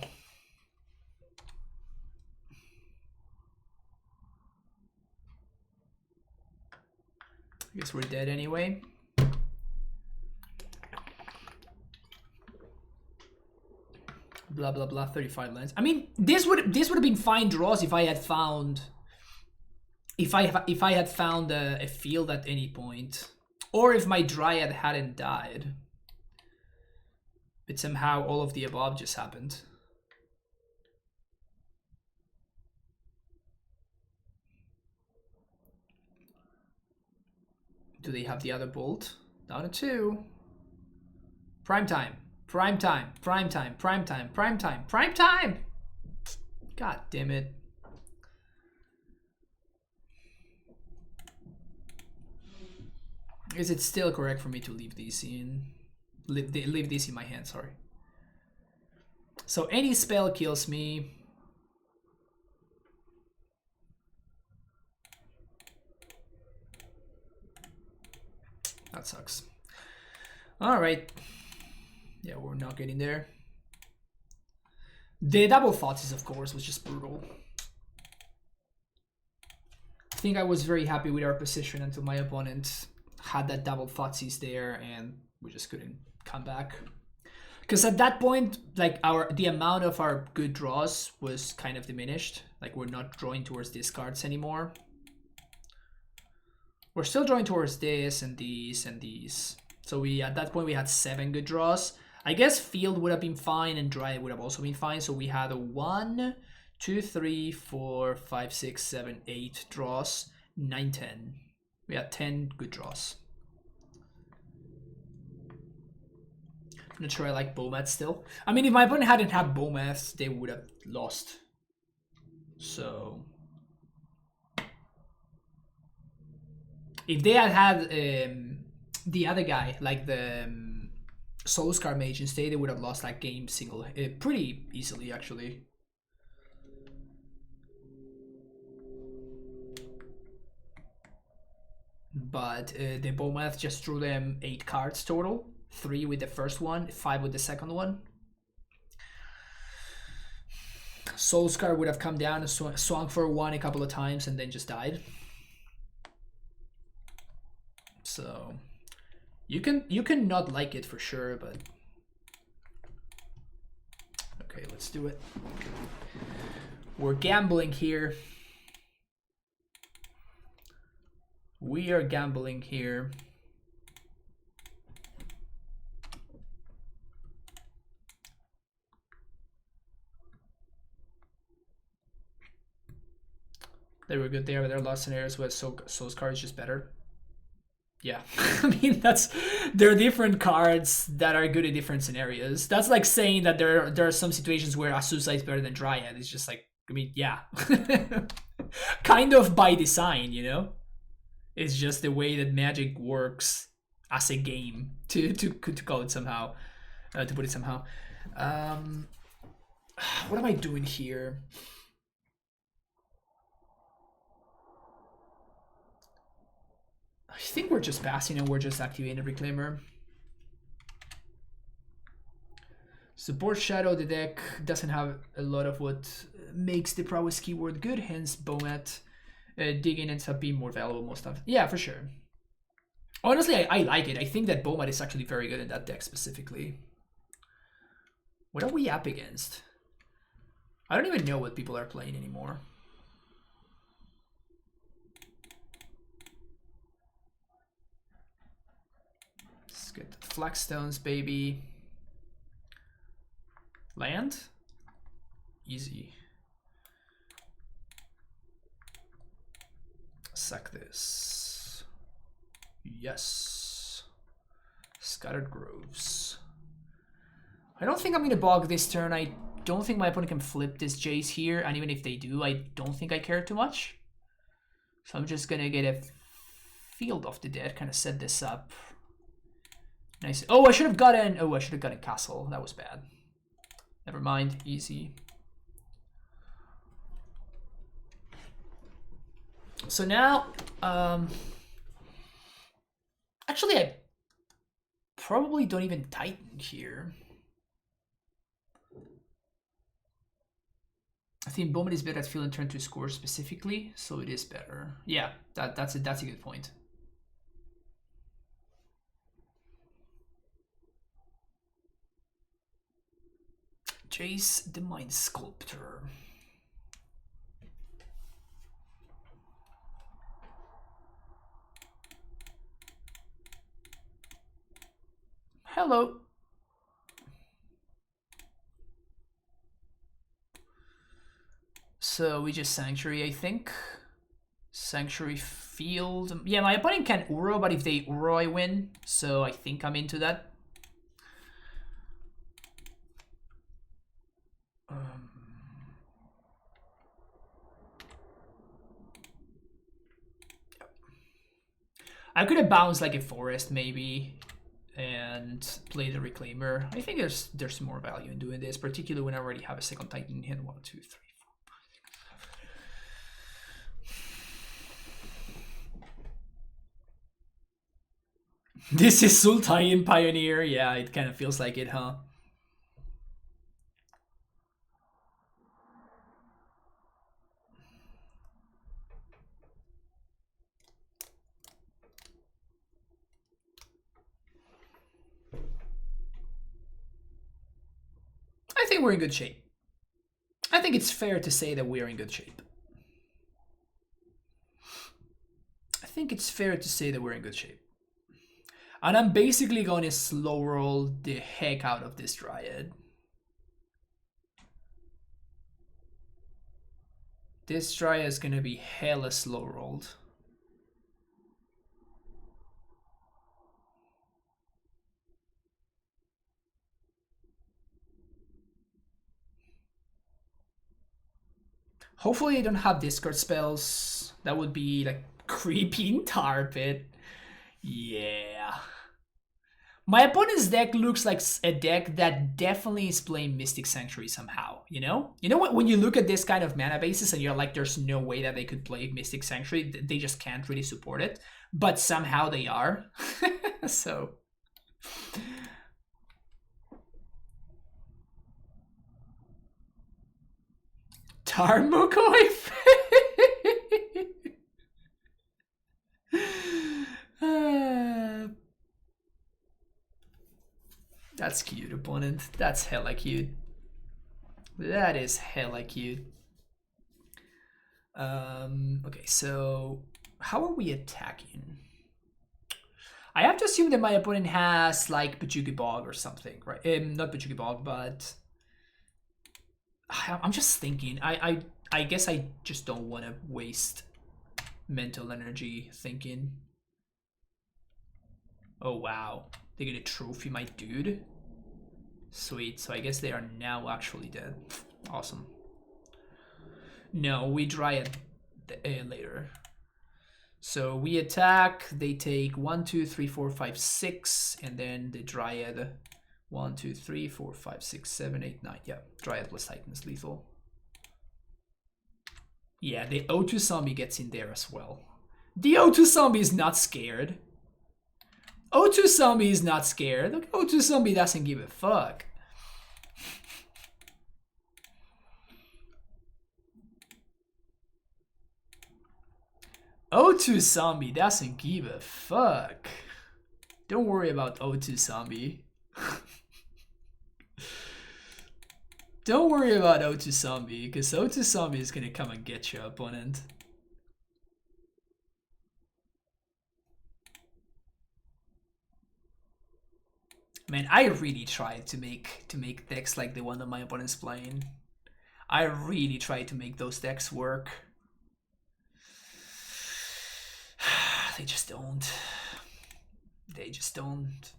I guess we're dead anyway. Blah blah blah, 35 lands. I mean, this would have been fine draws if I had found if I had found a field at any point, or if my Dryad hadn't died. But somehow all of the above just happened. Do they have the other bolt? Down to 2. Prime time. Prime time. Prime time. Prime time. Prime time. Prime time! God damn it. Is it still correct for me to leave these in? Leave this in my hand, sorry. So any spell kills me. That sucks. Alright. Yeah, we're not getting there. The double Thoughtseize, of course, was just brutal. I think I was very happy with our position until my opponent had that double Thoughtseize there and we just couldn't come back. Because at that point, like the amount of our good draws was kind of diminished. Like we're not drawing towards these cards anymore. We're still drawing towards this and these and these. So at that point we had 7 good draws. I guess Field would have been fine and Dryad would have also been fine. So we had a 1, 2, 3, 4, 5, 6, 7, 8 draws, 9, 10. We had 10 good draws. I'm not sure I like Bomath still. I mean, if my opponent hadn't had Bomath, they would have lost. So if they had the other guy, like the Soulscar Mage instead, they would have lost that game pretty easily, actually. But the Bomath just drew them 8 cards total. 3 with the first one, 5 with the second one. Soulscar would have come down and swung for 1 a couple of times and then just died. So you can not like it for sure, but okay, let's do it. We're gambling here. We are gambling here. They were good there, but there are a lot of scenarios where Soulscar is just better. Yeah, I mean there are different cards that are good in different scenarios. That's like saying that there are some situations where Azusa is better than Dryad. It's just like, I mean, yeah, kind of by design, you know. It's just the way that Magic works as a game to call it somehow, to put it somehow. What am I doing here? I think we're just passing and we're just activating the Reclaimer. Support Shadow, the deck doesn't have a lot of what makes the Prowess keyword good, hence Bomat digging ends up being more valuable most of. Yeah, for sure. Honestly, I like it. I think that Bomat is actually very good in that deck specifically. What are we up against? I don't even know what people are playing anymore. Let's get Flagstones, baby. Land? Easy. Sack this. Yes. Scattered Groves. I don't think I'm gonna bog this turn. I don't think my opponent can flip this Jace here, and even if they do, I don't think I care too much. So I'm just gonna get a Field of the Dead, kind of set this up. Nice. Oh, I should have gotten. Oh, I should have gotten Castle. That was bad. Never mind. Easy. So now, actually, I probably don't even Titan here. I think Bowman is better at filling turn 2 scores specifically, so it is better. Yeah, that's a good point. Jace the Mind Sculptor. Hello. So we just Sanctuary, I think. Sanctuary Field. Yeah, my opponent can Uro, but if they Uro, I win. So I think I'm into that. I could have bounced like a Forest maybe and play the Reclaimer. I think there's more value in doing this, particularly when I already have a second Titan in hand. 1, 2, 3, 4, 5, 6, 7. This is Sultan Pioneer. Yeah, it kind of feels like it, huh? I think we're in good shape. I think it's fair to say that we're in good shape. I think it's fair to say that we're in good shape. And I'm basically going to slow roll the heck out of this Dryad. This Dryad is going to be hella slow rolled. Hopefully I don't have discard spells. That would be like creeping tar pit. Yeah. My opponent's deck looks like a deck that definitely is playing Mystic Sanctuary somehow, you know? You know what, when you look at this kind of mana basis and you're like, there's no way that they could play Mystic Sanctuary, they just can't really support it, but somehow they are. So... Tarmogoyf? That's cute, opponent. That's hella cute. That is hella cute. Okay, so how are we attacking? I have to assume that my opponent has like BUG Bog or something, right? Not BUG Bog, but I'm just thinking. I guess I just don't want to waste mental energy thinking. Oh wow, they get a trophy, my dude. Sweet, so I guess they are now actually dead. Awesome. No, we dry it later. So we attack, they take 1, 2, 3, 4, 5, 6, and then the Dryad 1, 2, 3, 4, 5, 6, 7, 8, 9. Yeah, Dryad plus Titan is lethal. Yeah, the O2 zombie gets in there as well. The O2 zombie is not scared. O2 zombie is not scared. Look, O2 zombie doesn't give a fuck. O2 zombie doesn't give a fuck. Don't worry about O2 zombie. Don't worry about O2 zombie, because O2 zombie is gonna come and get your opponent. Man, I really tried to make decks like the one that my opponent's playing. I really tried to make those decks work. They just don't. They just don't.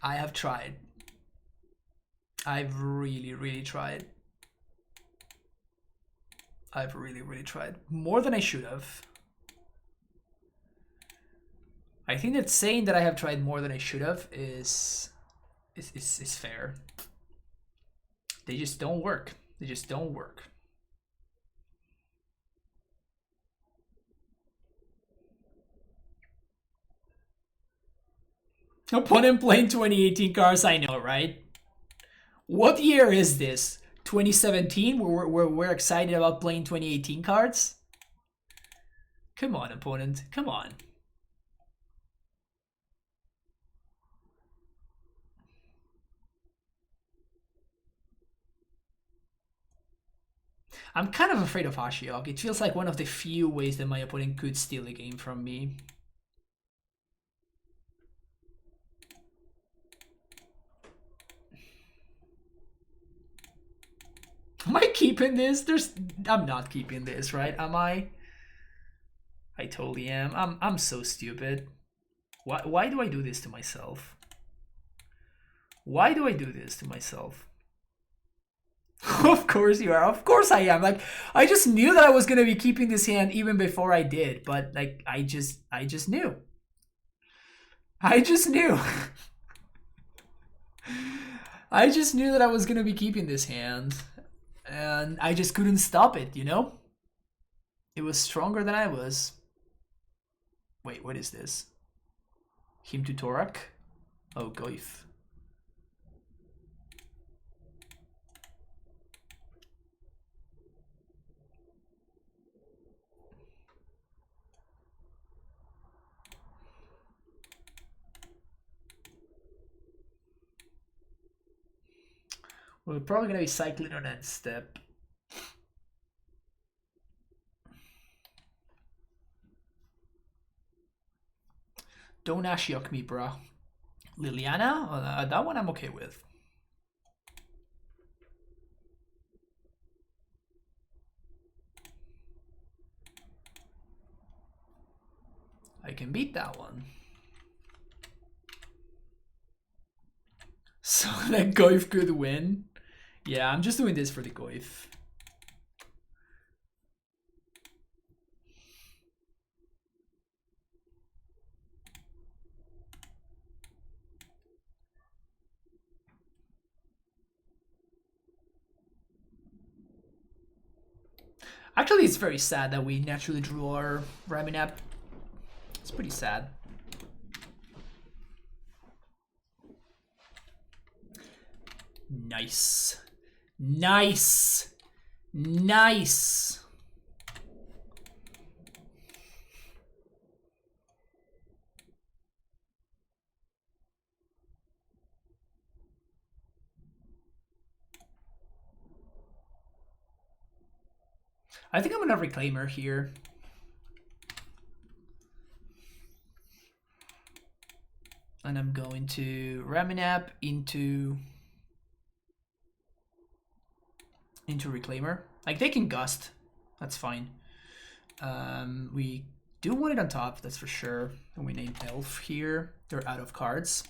I have tried. I've really tried. I've really tried. More than I should have. I think that saying that I have tried more than I should have is fair. They just don't work. They just don't work. Opponent playing 2018 cards, I know, right? What year is this? 2017? We're excited about playing 2018 cards? Come on, opponent. Come on. I'm kind of afraid of Ashiok. It feels like one of the few ways that my opponent could steal a game from me. Am I keeping this? I'm not keeping this, right? Am I? I totally am. I'm so stupid. Why do I do this to myself? Why do I do this to myself? Of course you are. Of course I am. Like, I just knew that I was gonna be keeping this hand even before I did, but like I just knew. I just knew. I just knew that I was gonna be keeping this hand. And I just couldn't stop it, you know? It was stronger than I was. Wait, what is this? Him to Torak? Oh, Goif. We're probably gonna be cycling on end step. Don't Ashiok me, bro. Liliana? That one I'm okay with. I can beat that one. So that Goif could win. Yeah, I'm just doing this for the Goif. Actually, it's very sad that we naturally drew our Raminap. It's pretty sad. Nice. Nice. Nice. I think I'm gonna Reclaimer here. And I'm going to Raminap into Reclaimer. Like, they can Gust. That's fine. We do want it on top, that's for sure. And we name Elf here. They're out of cards.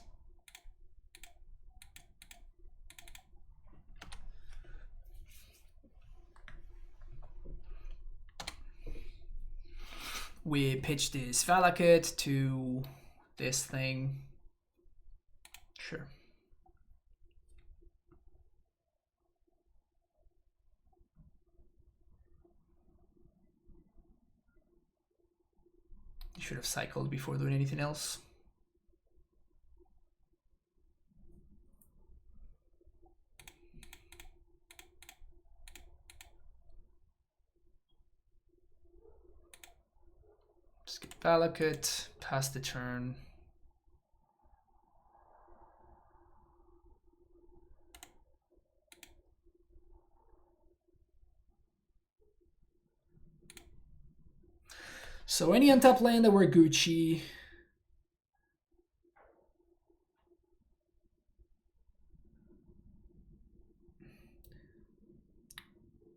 We pitch this Valakut to this thing. Sure. Should have cycled before doing anything else. Just get Valakut, pass the turn. So any untap land that were Gucci.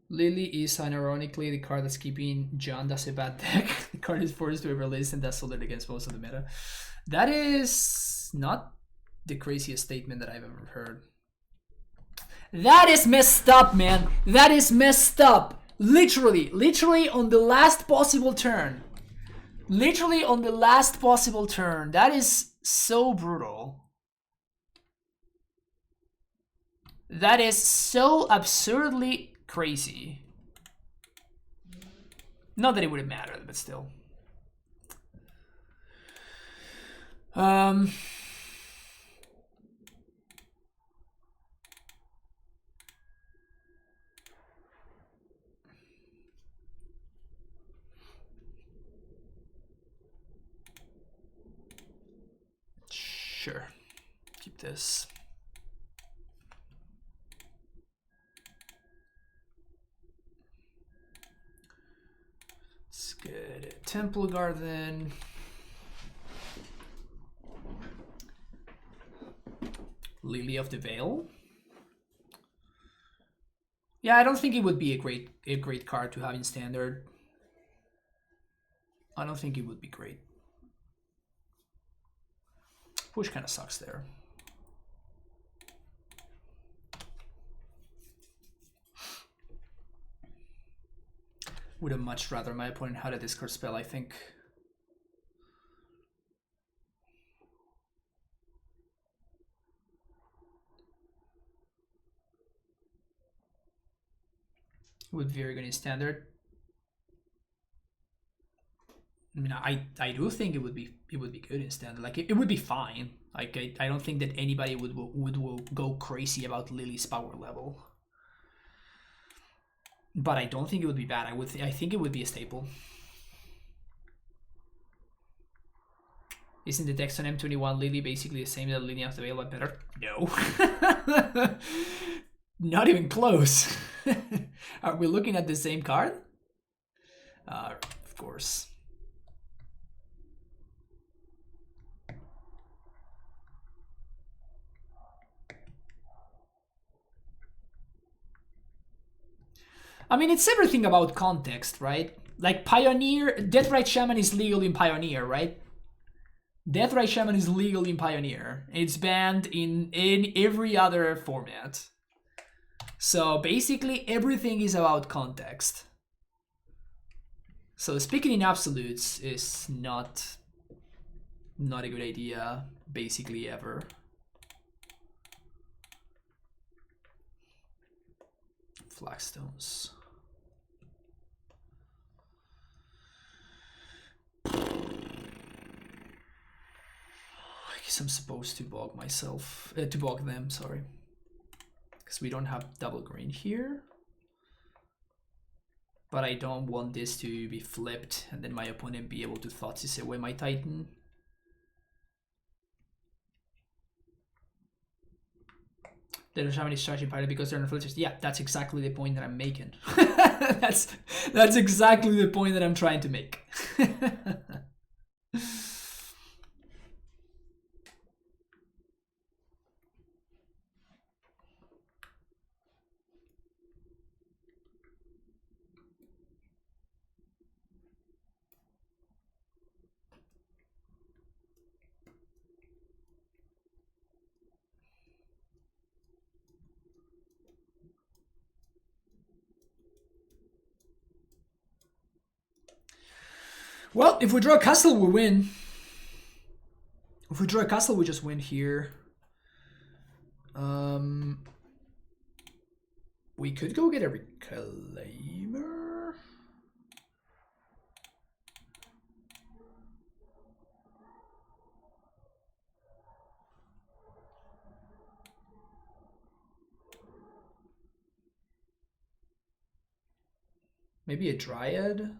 Lily is unironically the card that's keeping John does a bad deck. The card is forced to be released and that's solid against most of the meta. That is not the craziest statement that I've ever heard. That is messed up, man. That is messed up. Literally on the last possible turn. Literally on the last possible turn. That is so brutal. That is so absurdly crazy. Not that it would have mattered, but still. Sure. Keep this. Let's get a Temple Garden. Lily of the Veil. Yeah, I don't think it would be a great card to have in standard. I don't think it would be great. Push kind of sucks there. Would have much rather my opponent had a discard spell, I think. Would be very good in standard. I mean, I do think it would be good in standard. Like it would be fine. Like I don't think that anybody would go crazy about Lily's power level. But I don't think it would be bad. I think it would be a staple. Isn't the text on M21 Lily basically the same as Lily of the Veil but better? No. Not even close. Are we looking at the same card? Of course. I mean, it's everything about context, right? Like Pioneer, Deathrite Shaman is legal in Pioneer, right? Deathrite Shaman is legal in Pioneer. It's banned in every other format. So basically everything is about context. So speaking in absolutes is not a good idea, basically ever. Flagstones. I guess I'm supposed to bog myself, to bog them, sorry. Because we don't have double green here. But I don't want this to be flipped and then my opponent be able to Thoughtseize away my Titan. They don't have any strategy pilot because they're not filters. Yeah, that's exactly the point that I'm making. that's exactly the point that I'm trying to make. Well, if we draw a castle, we win. If we draw a castle, we just win here. We could go get a Reclaimer. Maybe a Dryad.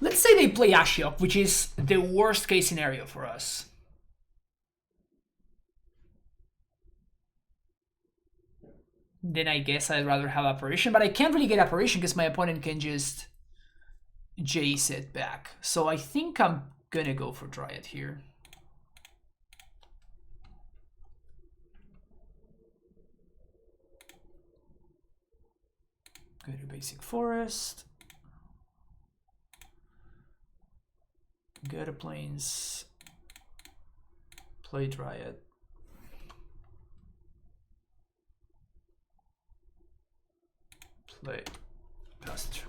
Let's say they play Ashiok, which is the worst case scenario for us. Then I guess I'd rather have Apparition, but I can't really get Apparition because my opponent can just Jace it back. So I think I'm gonna go for Dryad here. Go to basic forest. Go to plains. Play Dryad. Play Pasture.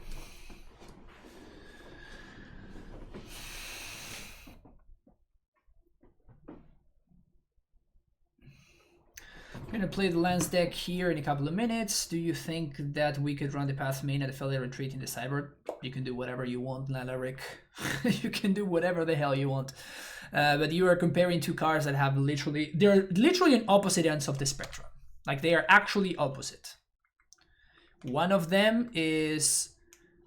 I'm gonna play the lands deck here in a couple of minutes. Do you think that we could run the path main at a failure retreat in the sideboard? You can do whatever you want, Lalaric. You can do whatever the hell you want. But you are comparing two cards that have they're literally on opposite ends of the spectrum. Like they are actually opposite. One of them is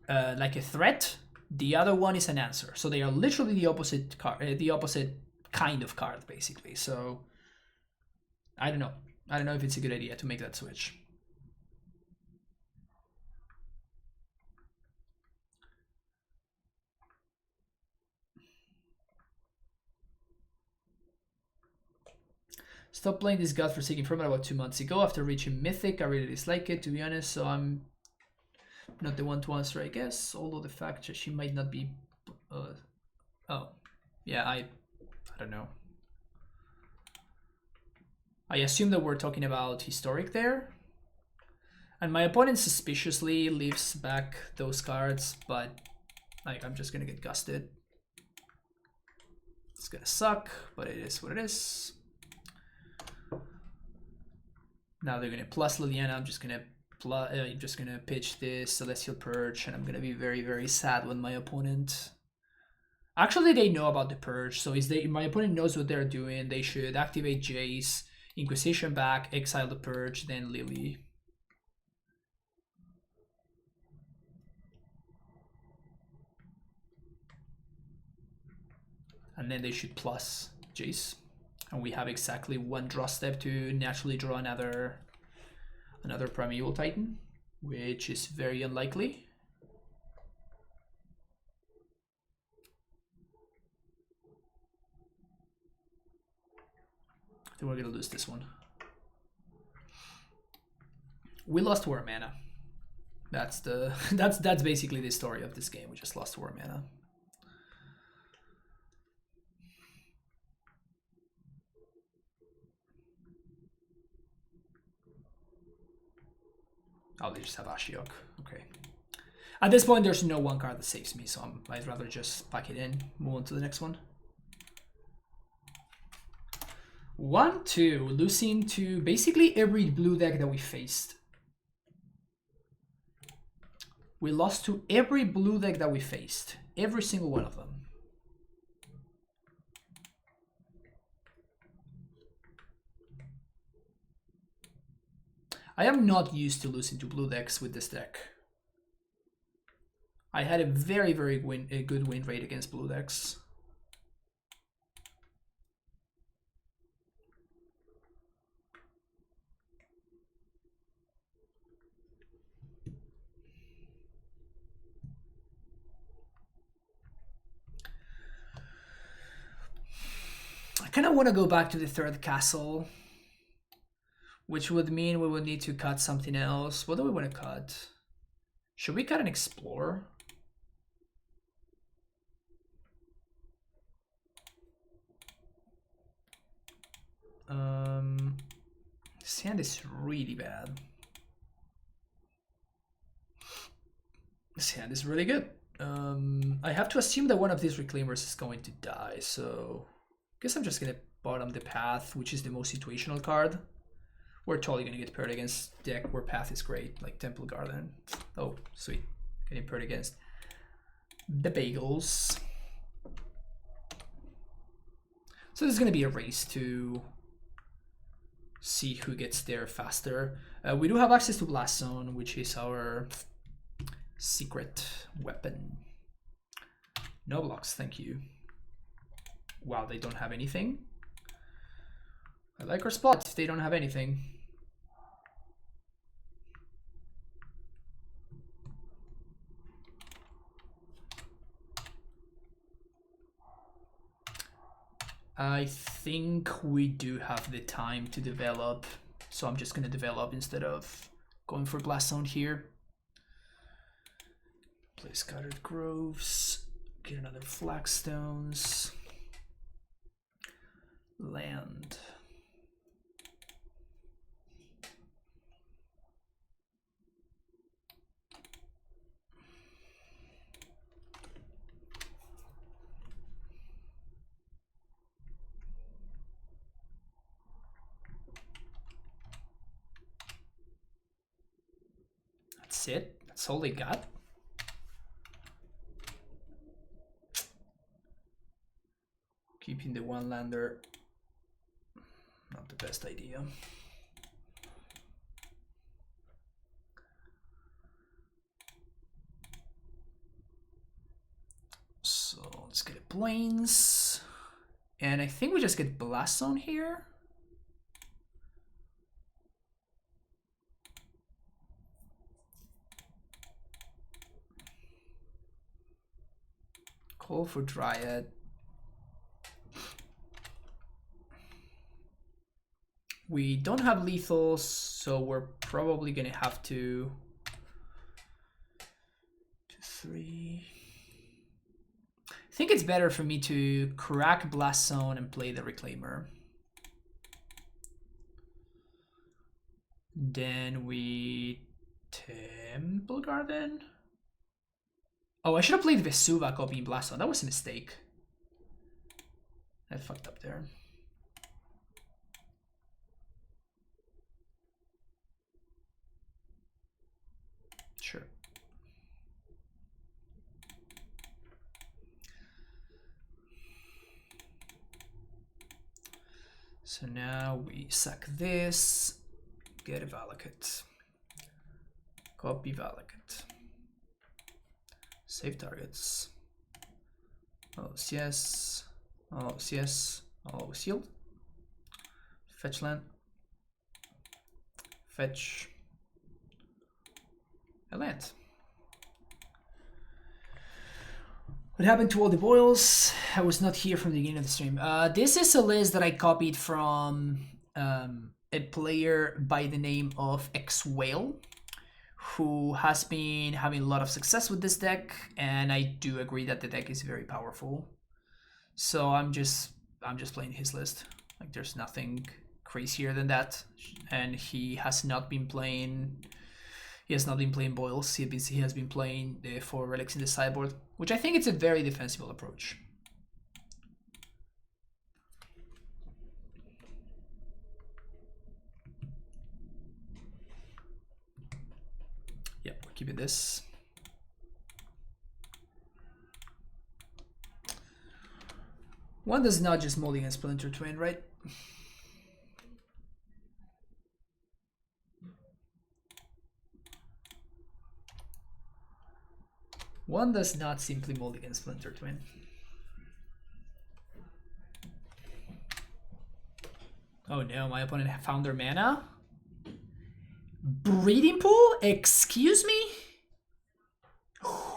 like a threat. The other one is an answer. So they are literally the opposite card, the opposite kind of card, basically. So I don't know. I don't know if it's a good idea to make that switch. Stopped playing this godforsaken format about 2 months ago after reaching Mythic. I really dislike it, to be honest, so I'm not the one to answer, I guess. Although the fact that she might not be... oh, yeah, I don't know. I assume that we're talking about Historic there. And my opponent suspiciously leaves back those cards, but like I'm just gonna get gusted. It's gonna suck, but it is what it is. Now they're gonna plus Liliana. I'm just gonna pitch this Celestial Purge, and I'm gonna be very, very sad when my opponent. Actually, they know about the Purge, so my opponent knows what they're doing. They should activate Jace, Inquisition back, exile the Purge, then Lily. And then they should plus Jace. And we have exactly one draw step to naturally draw another Primeval Titan, which is very unlikely. I think we're gonna lose this one. We lost War Mana. That's basically the story of this game. We just lost War Mana. Oh, they just have Ashiok. Okay. At this point, there's no one card that saves me, so I'd rather just pack it in, move on to the next one. 1-2, losing to basically every blue deck that we faced. We lost to every blue deck that we faced. Every single one of them. I am not used to losing to blue decks with this deck. I had a very, very good win rate against blue decks. I kind of want to go back to the third castle, which would mean we would need to cut something else. What do we want to cut? Should we cut an Explorer? This hand is really bad. This hand is really good. I have to assume that one of these Reclaimers is going to die, so I guess I'm just gonna bottom the Path, which is the most situational card. We're totally gonna get paired against deck where Path is great, like Temple Garden. Oh, sweet. Getting paired against the Bogles. So this is gonna be a race to see who gets there faster. We do have access to Blast Zone, which is our secret weapon. No blocks, thank you. Wow, they don't have anything. I like our spot if they don't have anything. I think we do have the time to develop, so I'm just gonna develop instead of going for Blast Zone here. Play Scattered Groves, get another Flagstones, land. That's it. That's all they got. Keeping the one lander, not the best idea. So let's get a Plains. And I think we just get Blast Zone here. Call for Dryad. We don't have lethals, so we're probably gonna have to 2, 3. I think it's better for me to crack Blast Zone and play the Reclaimer. Then we Temple Garden. Oh, I should have played Vesuva copying Blast Zone. That was a mistake. I fucked up there. Sure. So now we sack this, get a Valakut, copy Valakut, save targets. Oh yes, oh yes, oh sealed. Fetch land, fetch. A land. What happened to all the boils? I was not here from the beginning of the stream. This is a list that I copied from a player by the name of X-Whale, who has been having a lot of success with this deck, and I do agree that the deck is very powerful. So I'm just playing his list. Like there's nothing crazier than that, and he has not been playing. He has not been playing boils. He has been playing the 4 relics in the sideboard, which I think it's a very defensible approach. Yeah, we're keeping this. One does not just Mulligan Splinter Twin, right? One does not simply Mulligan Splinter Twin. Oh no, my opponent found their mana? Breeding Pool? Excuse me? Whoa.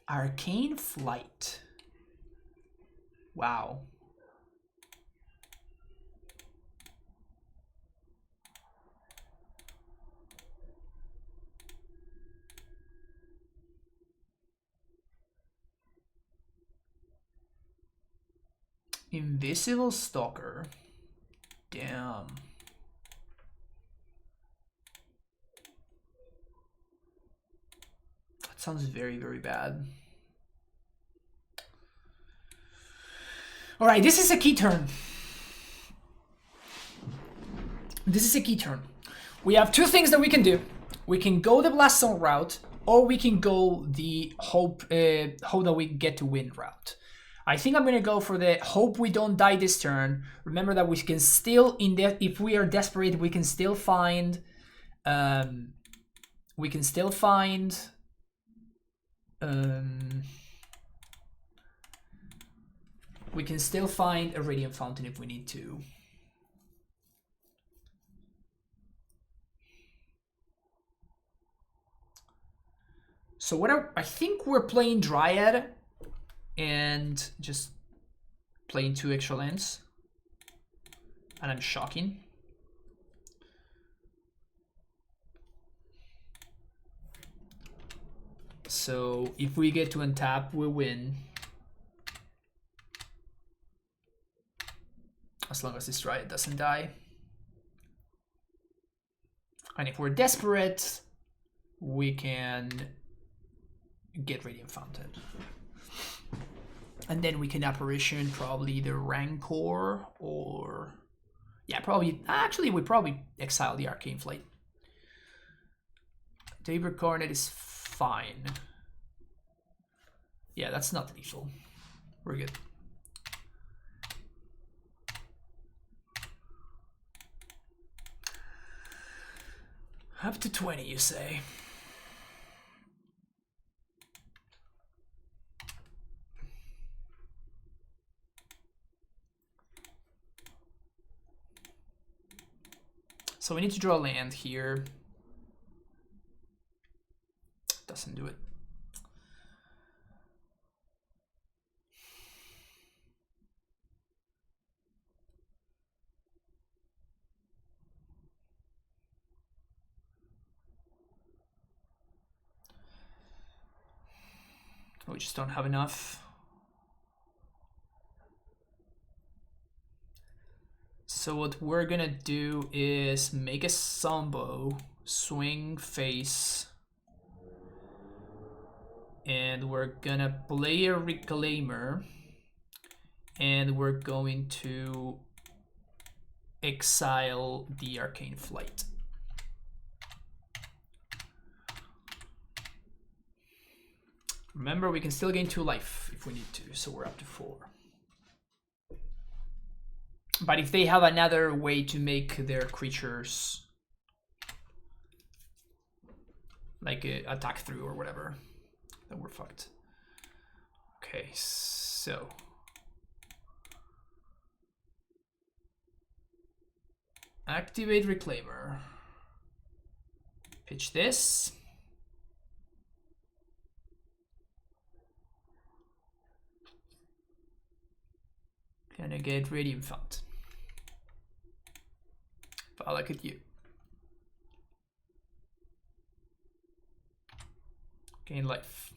Arcane Flight. Wow. Invisible Stalker. Damn. That sounds very, very bad. All right, this is a key turn. This is a key turn. We have two things that we can do. We can go the Blast Zone route, or we can go the hope that we get to win route. I think I'm gonna go for the hope we don't die this turn. Remember that we can still, if we are desperate, we can still find a Radiant Fountain if we need to. So I think we're playing Dryad and just playing 2 extra lands. And I'm shocking. So if we get to untap, we win. As long as this Dryad doesn't die. And if we're desperate, we can get Radiant Fountain. And then we can Apparition probably the Rancor or... Yeah, probably... Actually, we probably exile the Arcane Flight. Daybreak Coronet is fine. Yeah, that's not lethal. We're good. Up to 20, you say? So we need to draw land here. Doesn't do it. We just don't have enough. So what we're gonna do is make a Sombo, swing face, and we're gonna play a Reclaimer, and we're going to exile the Arcane Flight. Remember, we can still gain 2 life if we need to, so we're up to 4. But if they have another way to make their creatures like attack through or whatever, then we're fucked. Okay, so activate Reclaimer. Pitch this. Gonna get Radiant Fountain. I'll look at you. Gain life.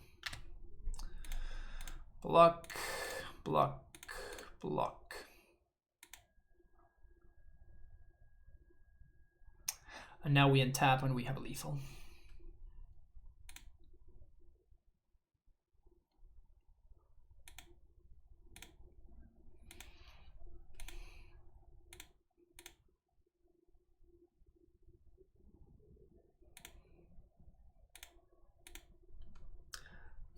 Block, block, block. And now we untap and we have a lethal.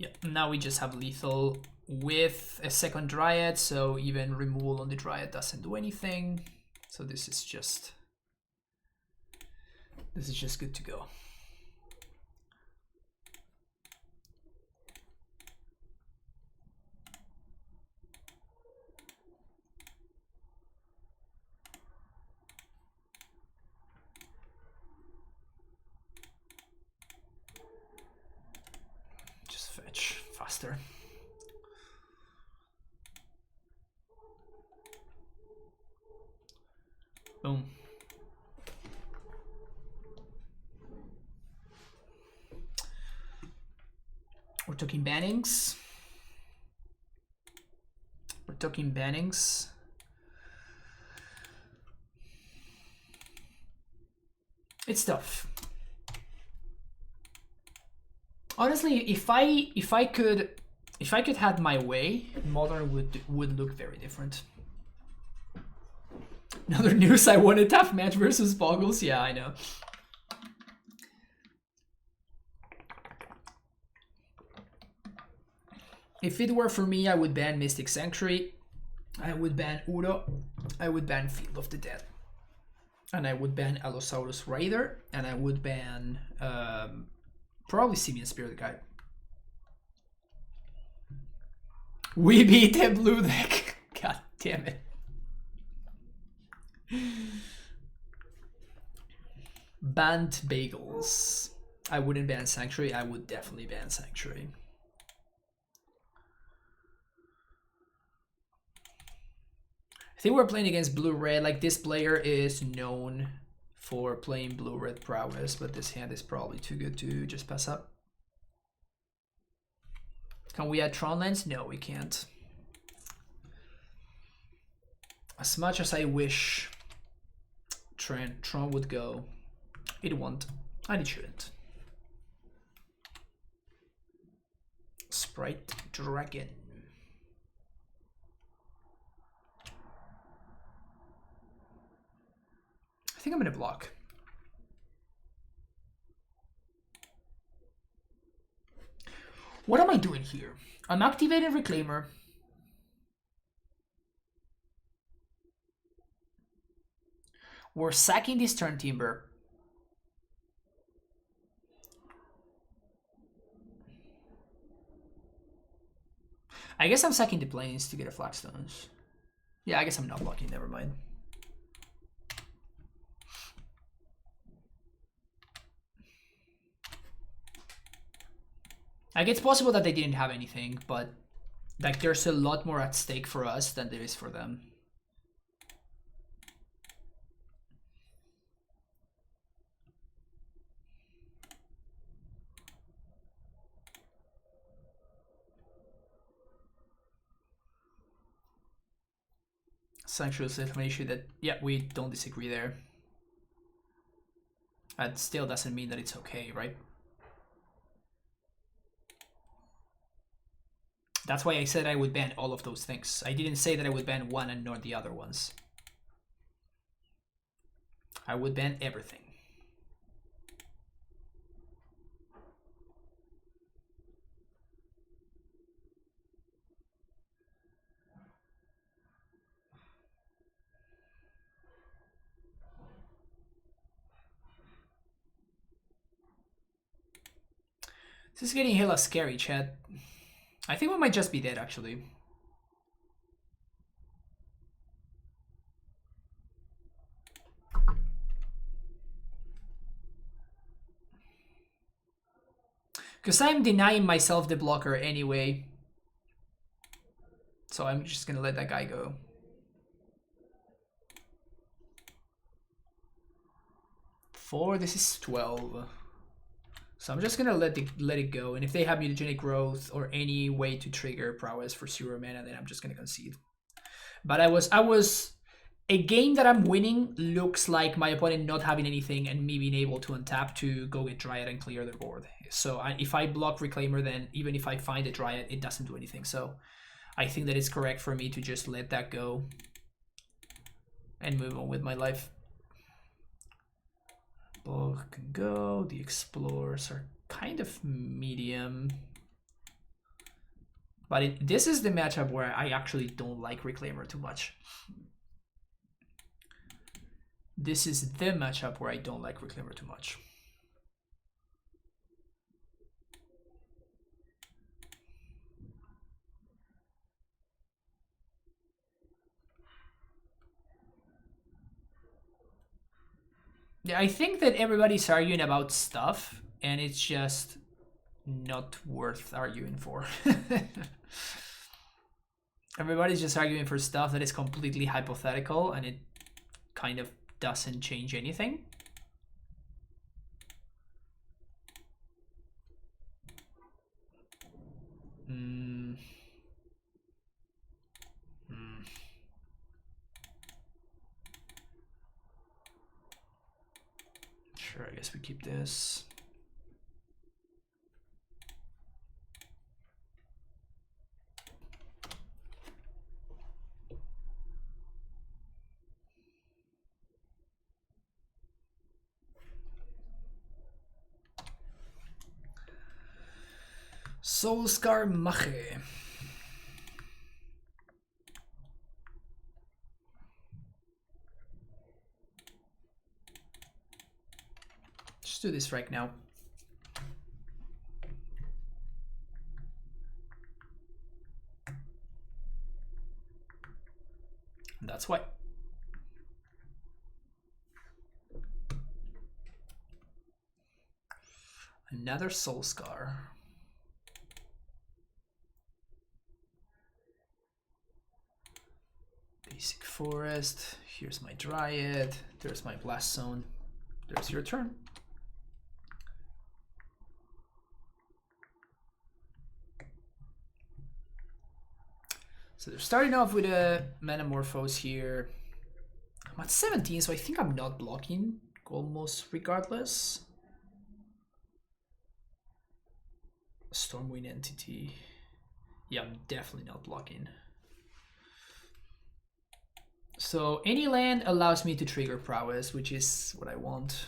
Yeah, now we just have lethal with a second Dryad, so even removal on the Dryad doesn't do anything. So this is just good to go. Faster. Boom. We're talking bannings. We're talking bannings. It's tough. Honestly, if I could have my way, Modern would look very different. Another news: I won a tough match versus Bogles. Yeah, I know. If it were for me, I would ban Mystic Sanctuary, I would ban Uro, I would ban Field of the Dead, and I would ban Allosaurus Raider, and I would ban probably Simian Spirit Guide. We beat the blue deck. God damn it. Bant Bagels. I wouldn't ban Sanctuary. I would definitely ban Sanctuary. I think we're playing against blue-red. Like, this player is known for playing blue-red prowess, but this hand is probably too good to just pass up. Can we add Tron lands? No, we can't. As much as I wish Tron would go, it won't, and it shouldn't. Sprite Dragon. I think I'm gonna block. What am I doing here? I'm activating Reclaimer. We're sacking this turn Timber. I guess I'm sacking the Plains to get a Flagstones. Yeah, I guess I'm not blocking, never mind. Like, it's possible that they didn't have anything, but like there's a lot more at stake for us than there is for them. Sanctuary is an issue that, yeah, we don't disagree there. That still doesn't mean that it's okay, right? That's why I said I would ban all of those things. I didn't say that I would ban one and not the other ones. I would ban everything. This is getting hella scary, chat. I think we might just be dead, actually. Because I'm denying myself the blocker anyway. So I'm just gonna let that guy go. Four, this is 12. So I'm just gonna let it go, and if they have mutagenic growth or any way to trigger prowess for 0 mana, then I'm just gonna concede. But I was a game that I'm winning looks like my opponent not having anything and me being able to untap to go get Dryad and clear their board. So if I block Reclaimer, then even if I find a Dryad, it doesn't do anything. So I think that it's correct for me to just let that go and move on with my life. Bog can go. The Explorers are kind of medium. But this is the matchup where I actually don't like Reclaimer too much. This is the matchup where I don't like Reclaimer too much. Yeah, I think that everybody's arguing about stuff, and it's just not worth arguing for. Everybody's just arguing for stuff that is completely hypothetical, and it kind of doesn't change anything. Sure, I guess we keep this. Soulscar Mache. Just do this right now. And that's why. Another Soul Scar. Basic Forest. Here's my Dryad. There's my Blast Zone. There's your turn. So they're starting off with a Metamorphose here. I'm at 17, so I think I'm not blocking almost regardless. Stormwind Entity. Yeah, I'm definitely not blocking. So any land allows me to trigger Prowess, which is what I want.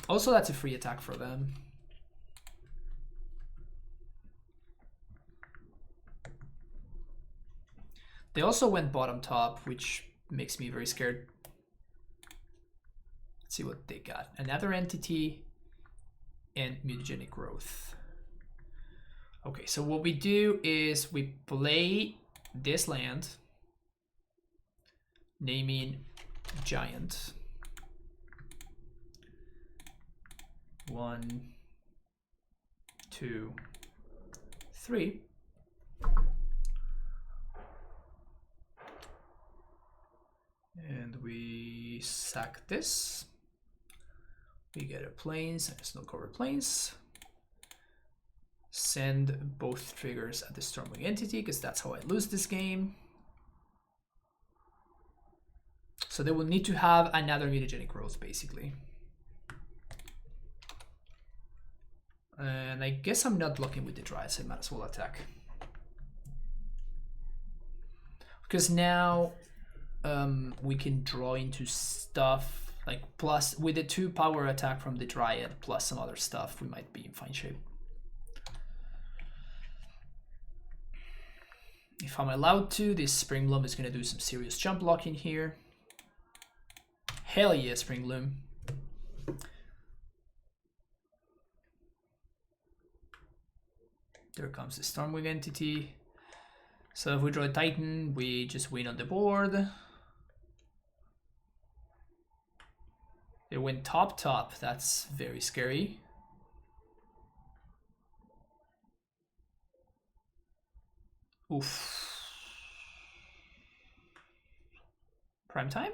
Also, that's a free attack for them. They also went bottom top, which makes me very scared. Let's see what they got. Another entity and mutagenic growth. Okay, so what we do is we play this land, naming Giant. 1, 2, 3. And we sack this. We get a plains and snow covered plains. Send both triggers at the Stormwind Entity, because that's how I lose this game. So they will need to have another mutagenic growth, basically. And I guess I'm not blocking with the Dryad, so I might as well attack. Because now we can draw into stuff, like plus with the 2 power attack from the Dryad, plus some other stuff, we might be in fine shape. If I'm allowed to, this Springbloom is going to do some serious jump blocking here. Hell yeah, Springbloom. There comes the Stormwind Entity. So if we draw a Titan, we just win on the board. They went top top. That's very scary. Oof. Prime time?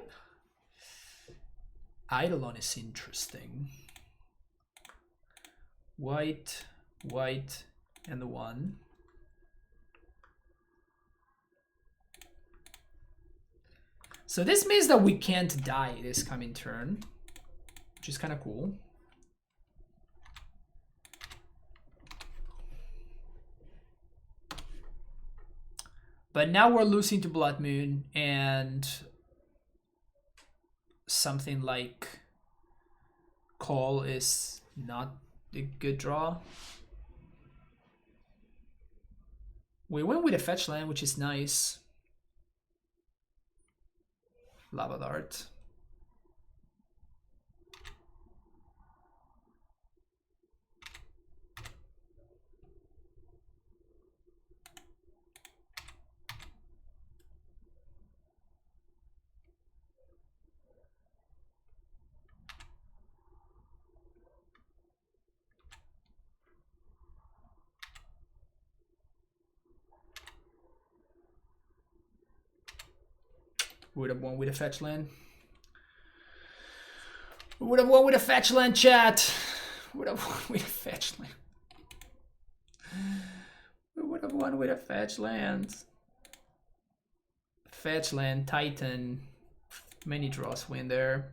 Eidolon is interesting. White, white, and the 1. So this means that we can't die this coming turn, which is kind of cool. But now we're losing to Blood Moon, and something like Call is not a good draw. We went with a fetch land, which is nice. Lava Dart. Would have won with a fetch land. Would have won with a fetch land, chat. Would have won with a fetch land. We would have won with a fetch land. Fetch land, Titan. Many draws win there.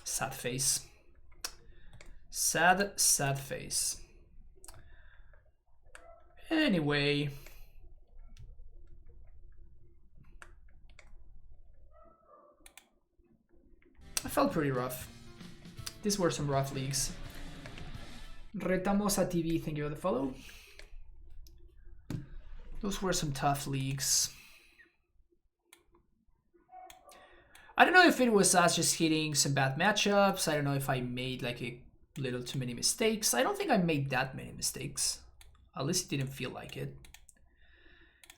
Sad face. Sad, sad face. Anyway. I felt pretty rough. These were some rough leagues. Retamosa TV, thank you for the follow. Those were some tough leagues. I don't know if it was us just hitting some bad matchups. I don't know if I made like a little too many mistakes. I don't think I made that many mistakes. At least it didn't feel like it.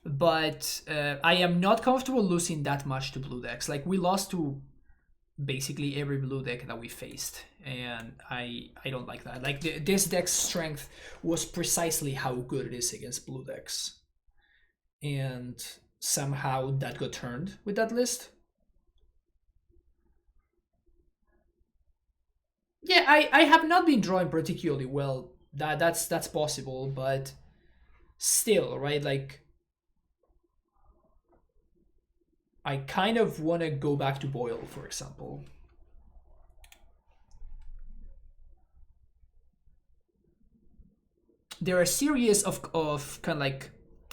But I am not comfortable losing that much to blue decks. Like, we lost to basically every blue deck that we faced, and I don't like that. Like, this deck's strength was precisely how good it is against blue decks, and somehow that got turned with that list. Yeah, I have not been drawing particularly well. That's possible, but still, right? Like, I kind of want to go back to Boyle, for example. There are a series of kind of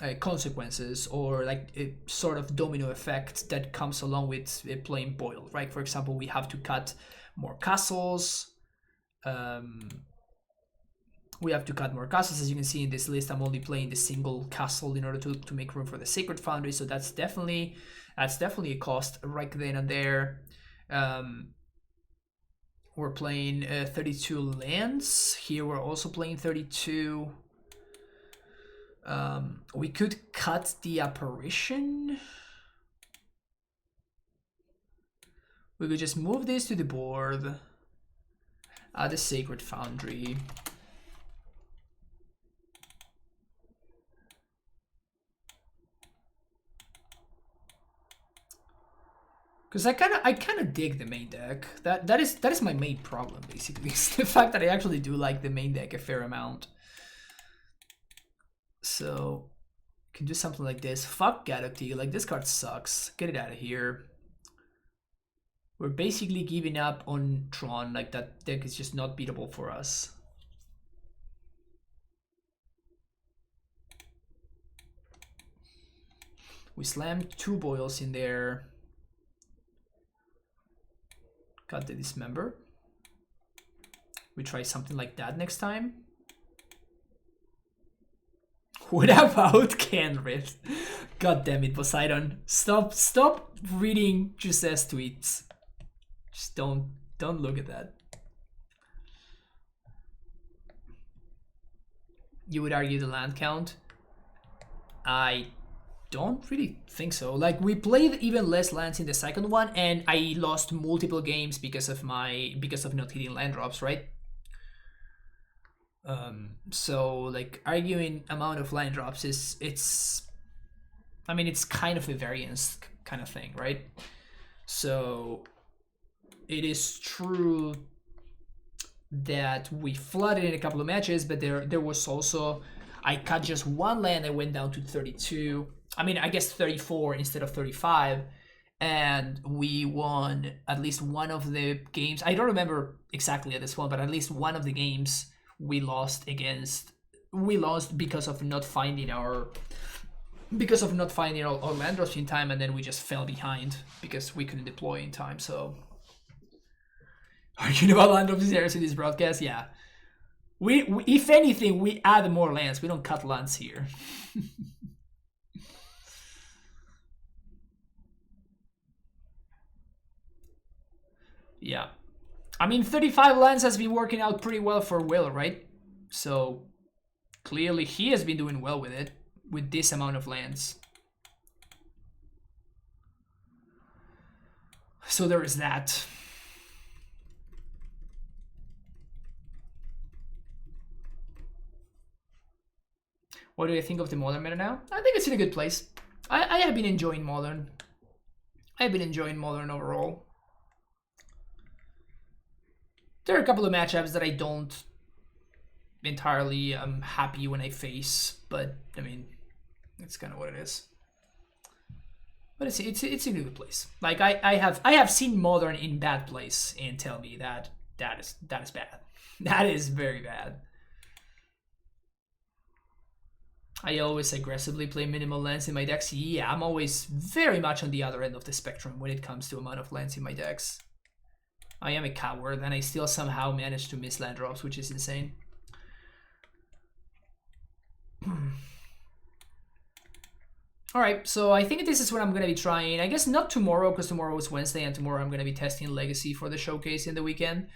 like consequences, or like a sort of domino effect that comes along with playing Boyle, right? For example, we have to cut more castles. We have to cut more castles. As you can see in this list, I'm only playing the single castle in order to make room for the Sacred Foundry, so that's definitely a cost right then and there. We're playing 32 lands. Here we're also playing 32. We could cut the Apparition. We could just move this to the board. Add the Sacred Foundry. Because I kind of dig the main deck. That is my main problem, basically. It's the fact that I actually do like the main deck a fair amount. So can do something like this. Fuck Gadokti. Like, this card sucks. Get it out of here. We're basically giving up on Tron. Like, that deck is just not beatable for us. We slammed 2 Boils in there. Got the Dismember. We try something like that next time. What about Canrit? God damn it, Poseidon. Stop reading Jose's tweets. Just don't look at that. You would argue the land count? I don't really think so. Like, we played even less lands in the second one, and I lost multiple games because of not hitting land drops, right? So like, arguing amount of land drops it's kind of a variance kind of thing, right? So it is true that we flooded in a couple of matches, but there was also, I cut just 1 land, I went down to 32. I guess 34 instead of 35, and we won at least one of the games. I don't remember exactly at this one, but at least one of the games we lost because of not finding our land drops in time, and then we just fell behind because we couldn't deploy in time. So, arguing about land drops in this broadcast, yeah. We if anything, we add more lands. We don't cut lands here. Yeah. 35 lands has been working out pretty well for Will, right? So clearly he has been doing well with it, with this amount of lands. So there is that. What do I think of the Modern meta now? I think it's in a good place. I have been enjoying Modern. I've been enjoying Modern overall. There are a couple of matchups that I don't entirely am happy when I face, but it's kind of what it is. But it's in a good place. Like, I have seen Modern in bad place and tell me that is bad. That is very bad. I always aggressively play minimal lands in my decks. Yeah, I'm always very much on the other end of the spectrum when it comes to amount of lands in my decks. I am a coward, and I still somehow manage to miss land drops, which is insane. All right, so I think this is what I'm going to be trying. I guess not tomorrow, because tomorrow is Wednesday, and tomorrow I'm going to be testing Legacy for the showcase in the weekend.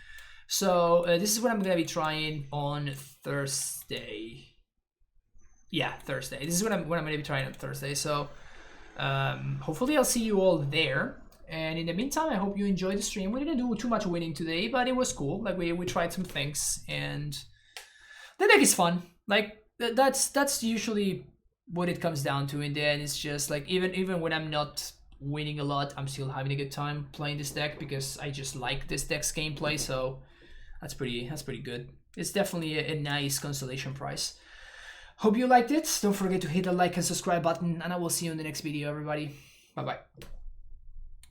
So this is what I'm going to be trying on Thursday. Yeah, Thursday. This is what I'm going to be trying on Thursday. So hopefully I'll see you all there. And in the meantime, I hope you enjoyed the stream. We didn't do too much winning today, but it was cool. Like we tried some things, and the deck is fun. Like that's usually what it comes down to in the end. It's just like even when I'm not winning a lot, I'm still having a good time playing this deck because I just like this deck's gameplay. So that's pretty good. It's definitely a nice consolation prize. Hope you liked it. Don't forget to hit the like and subscribe button, and I will see you in the next video, everybody. Bye bye.